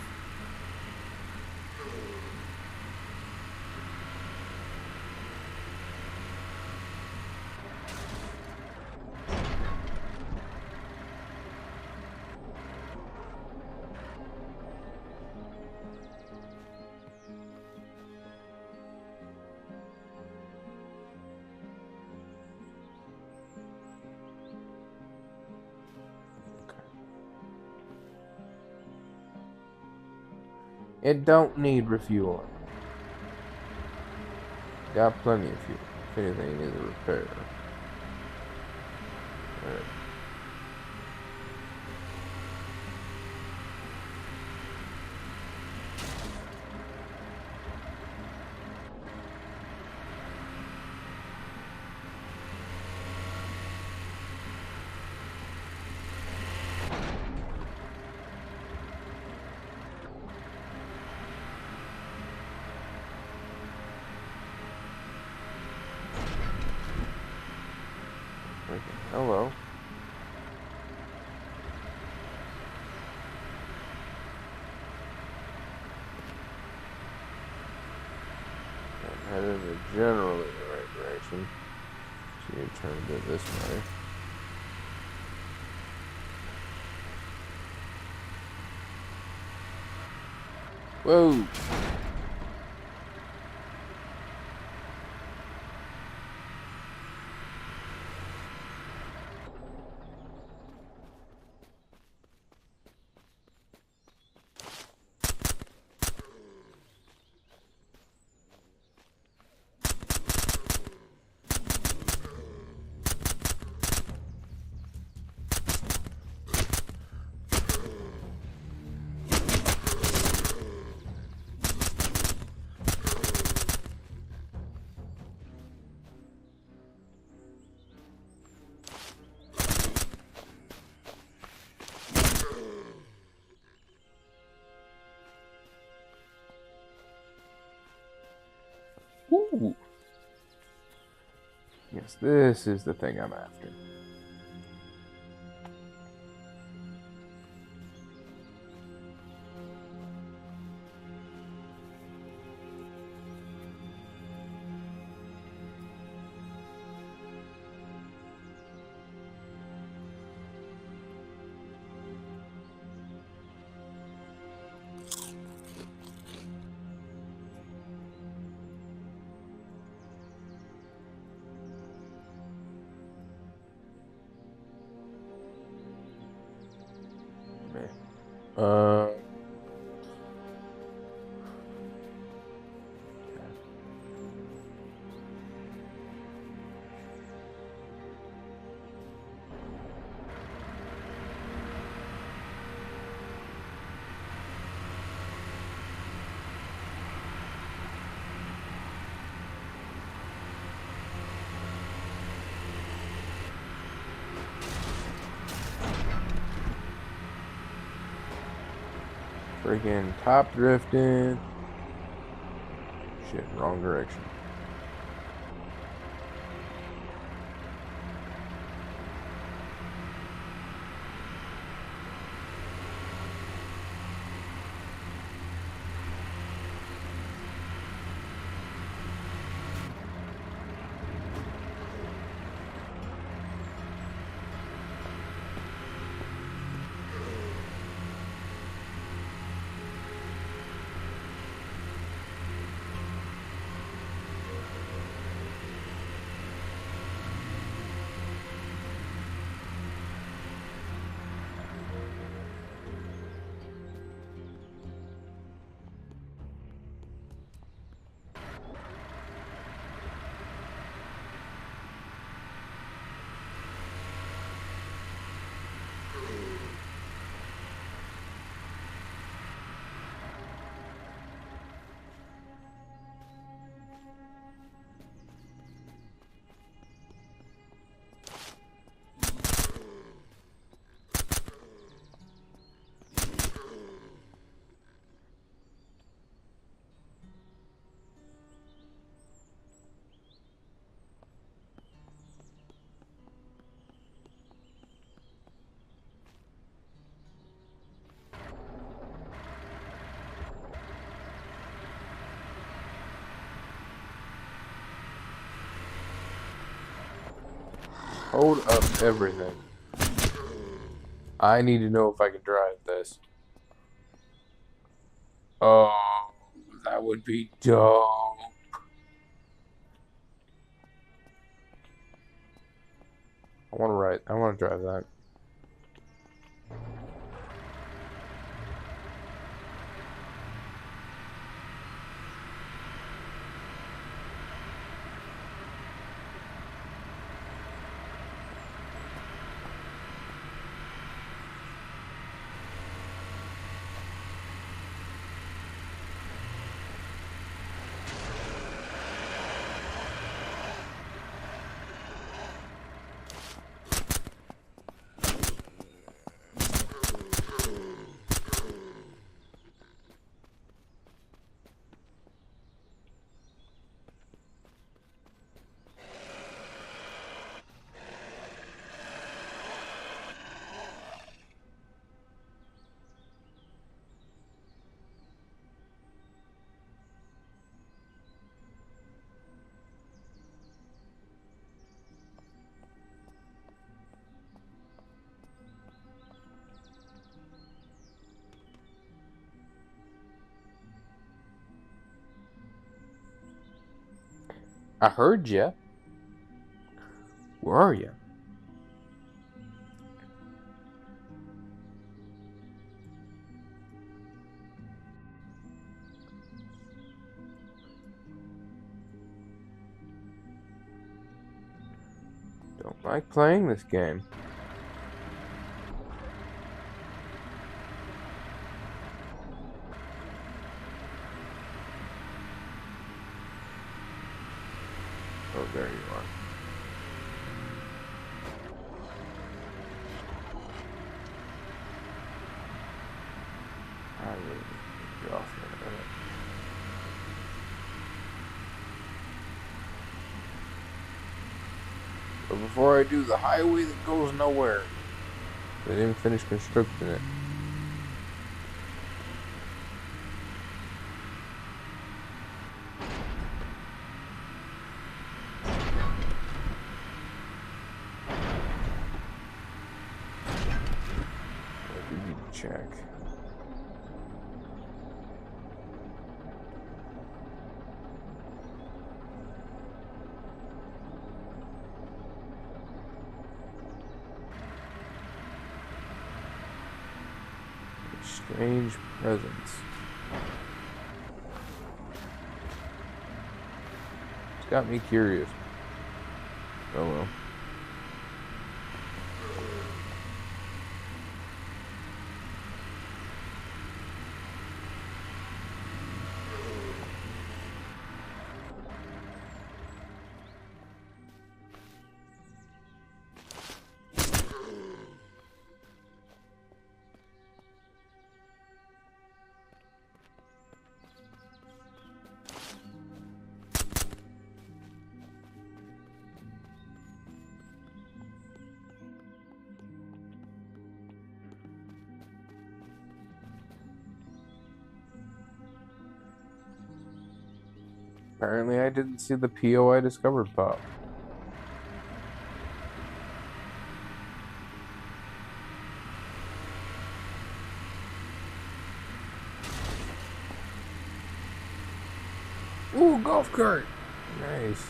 It don't need refueling. Got plenty of fuel. If anything, it needs a repair. Alright. Okay. Hello. I'm headed generally in the right direction. So you turn it this way. Whoa! Ooh! Yes, this is the thing I'm after. Man. Freaking top drifting. Shit, wrong direction. Hold up everything. I need to know if I can drive this. Oh, that would be dope. I want to drive that. I heard ya. Where are you? Don't like playing this game. Oh, there you are. I really need to get off here in a minute. But before I do, the highway that goes nowhere. They didn't finish constructing it. I do need to check. Strange presence. It's got me curious. Oh well. Apparently I didn't see the PO I discovered pop. Ooh, golf cart! Nice.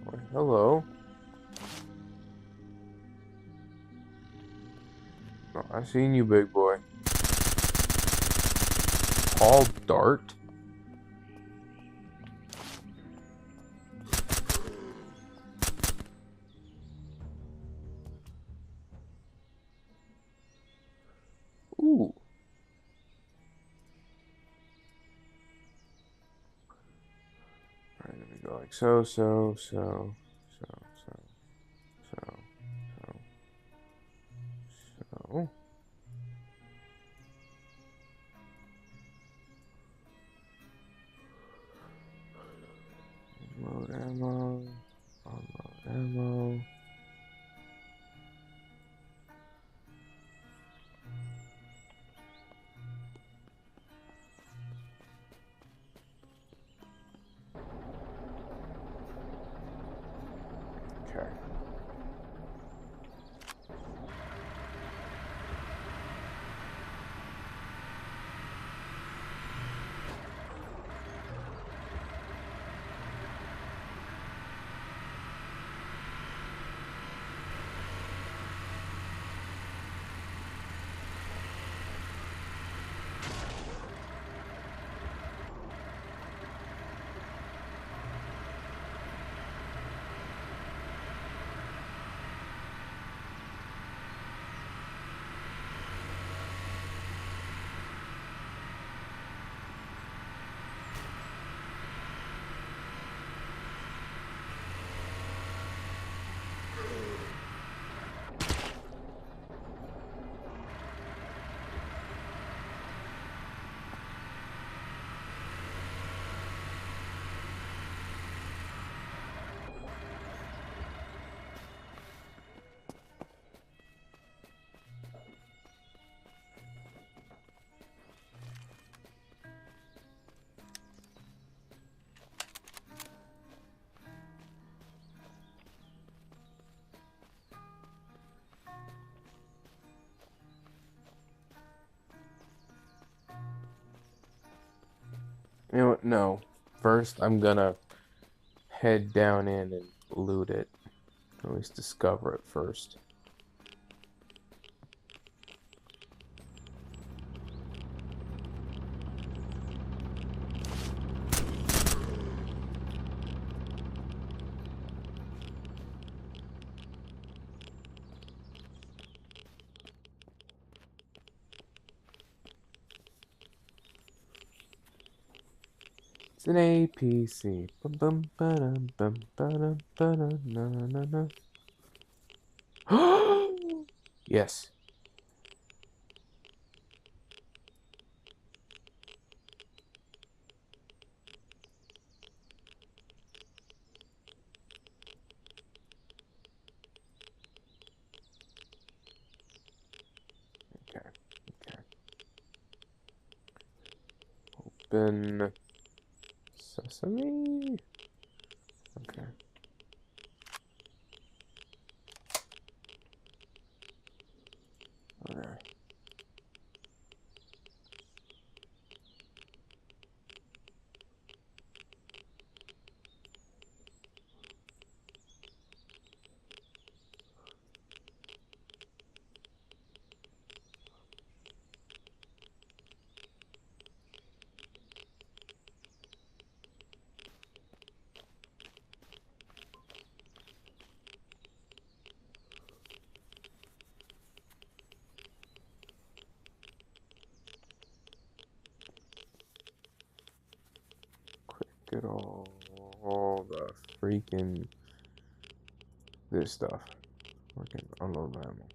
Why, hello. Oh, I seen you, big boy. Paul Dart? Ooh. Alright, let me go like so. Unload ammo. Unload ammo. Okay. No. First, I'm gonna head down in and loot it. At least discover it first. It's an APC. Bum bum ba-dum bum ba-dum ba-dum na na na. Yes. Okay. Okay. Open sesame. Okay. Okay. Get all the freaking this stuff. We can unload ammo.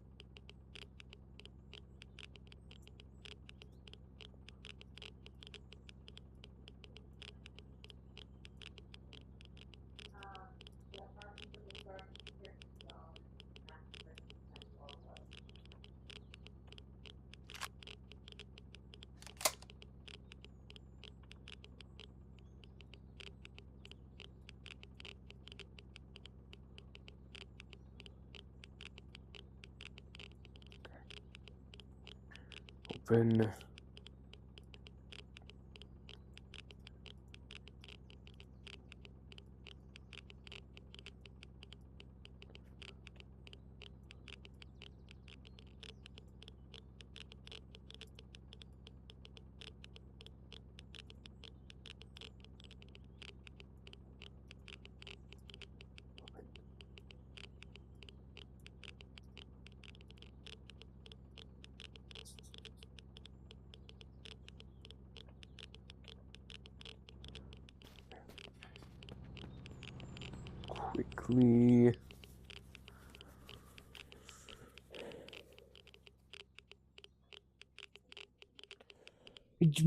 Open. Quickly.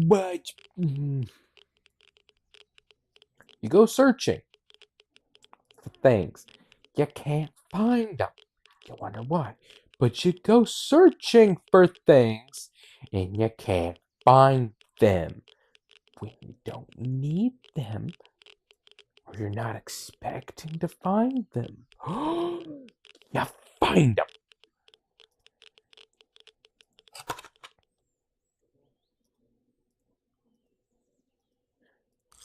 But you go searching for things. You can't find them. You wonder why. But you go searching for things and you can't find them when you don't need them or you're not expecting to find them. You find them.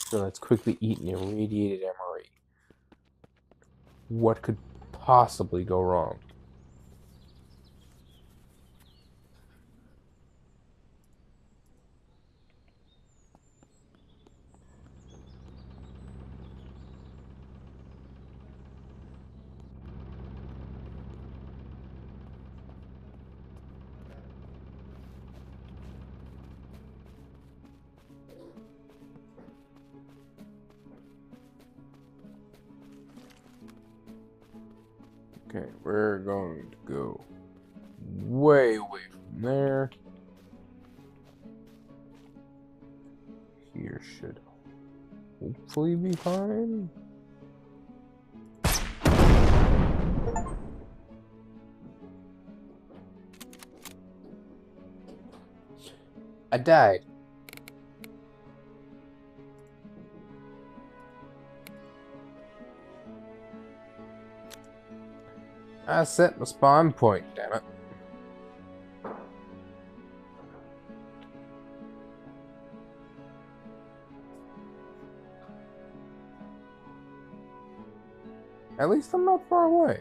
So let's quickly eat an irradiated MRE. What could possibly go wrong? Okay, we're going to go way away from there. Here should hopefully be fine. I died. I set the spawn point, damn it. At least I'm not far away.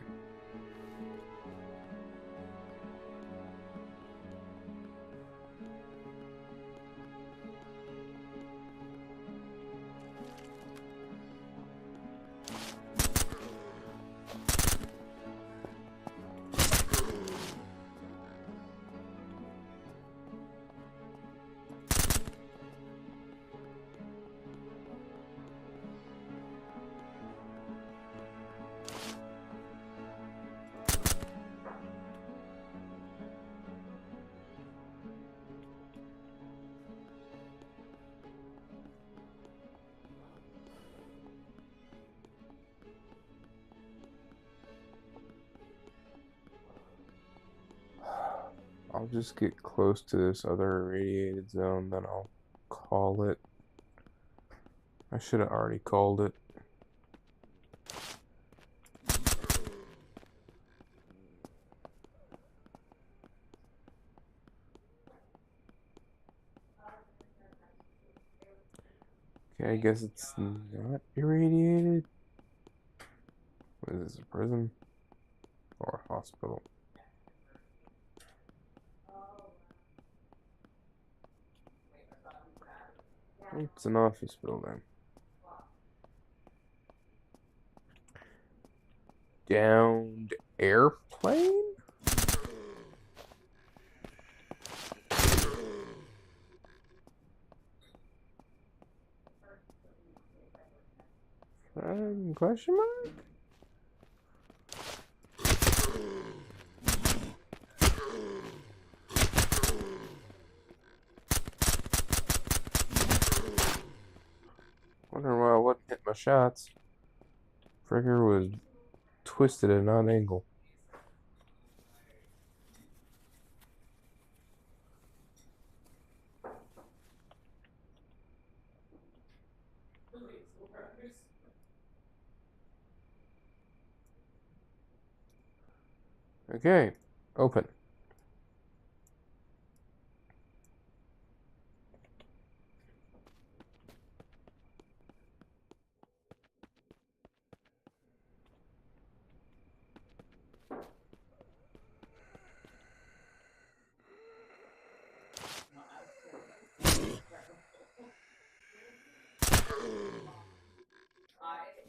I'll just get close to this other irradiated zone, then I'll call it. I should have already called it. Okay, I guess it's not irradiated. What is this, a prison? Or a hospital? It's an office building. Downed airplane? Question mark? Wondering why I wasn't hitting my shots. Frigger was twisted at an angle. Okay, open.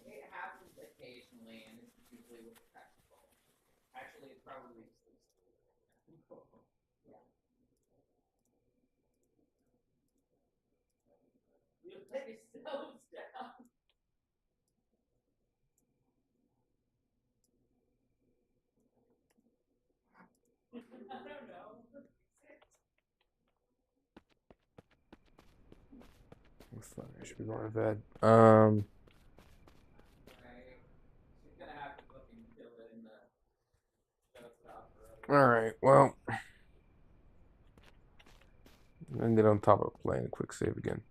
It happens occasionally, and it's usually with the technical. Actually, it's probably yeah. You let yourselves down. I don't know. It's fine. I should be going to bed. All right. Well, I'm gonna get on top of a plane. Quick save again.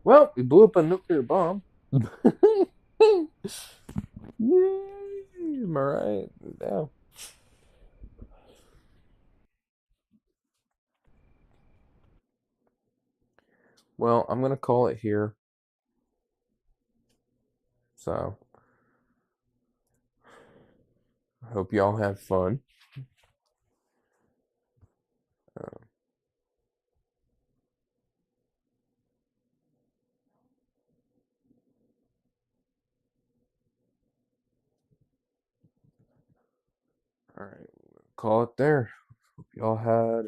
Well, we blew up a nuclear bomb. Yay! Am I right? Yeah. Well, I'm gonna call it here. So, I hope y'all have fun. Uh, all right, call it there. Hope y'all had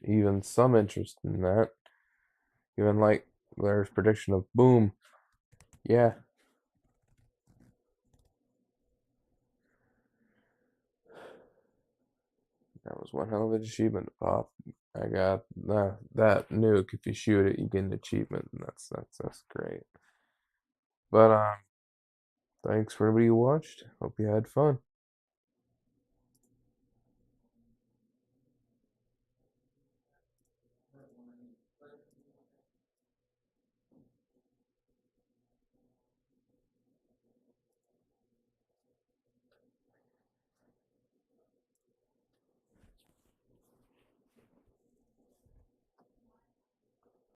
even some interest in that. Even like Larry's prediction of boom. Yeah. That was one hell of an achievement, Pop. I got that nuke. If you shoot it, you get an achievement, and that's great. But thanks for everybody who watched. Hope you had fun.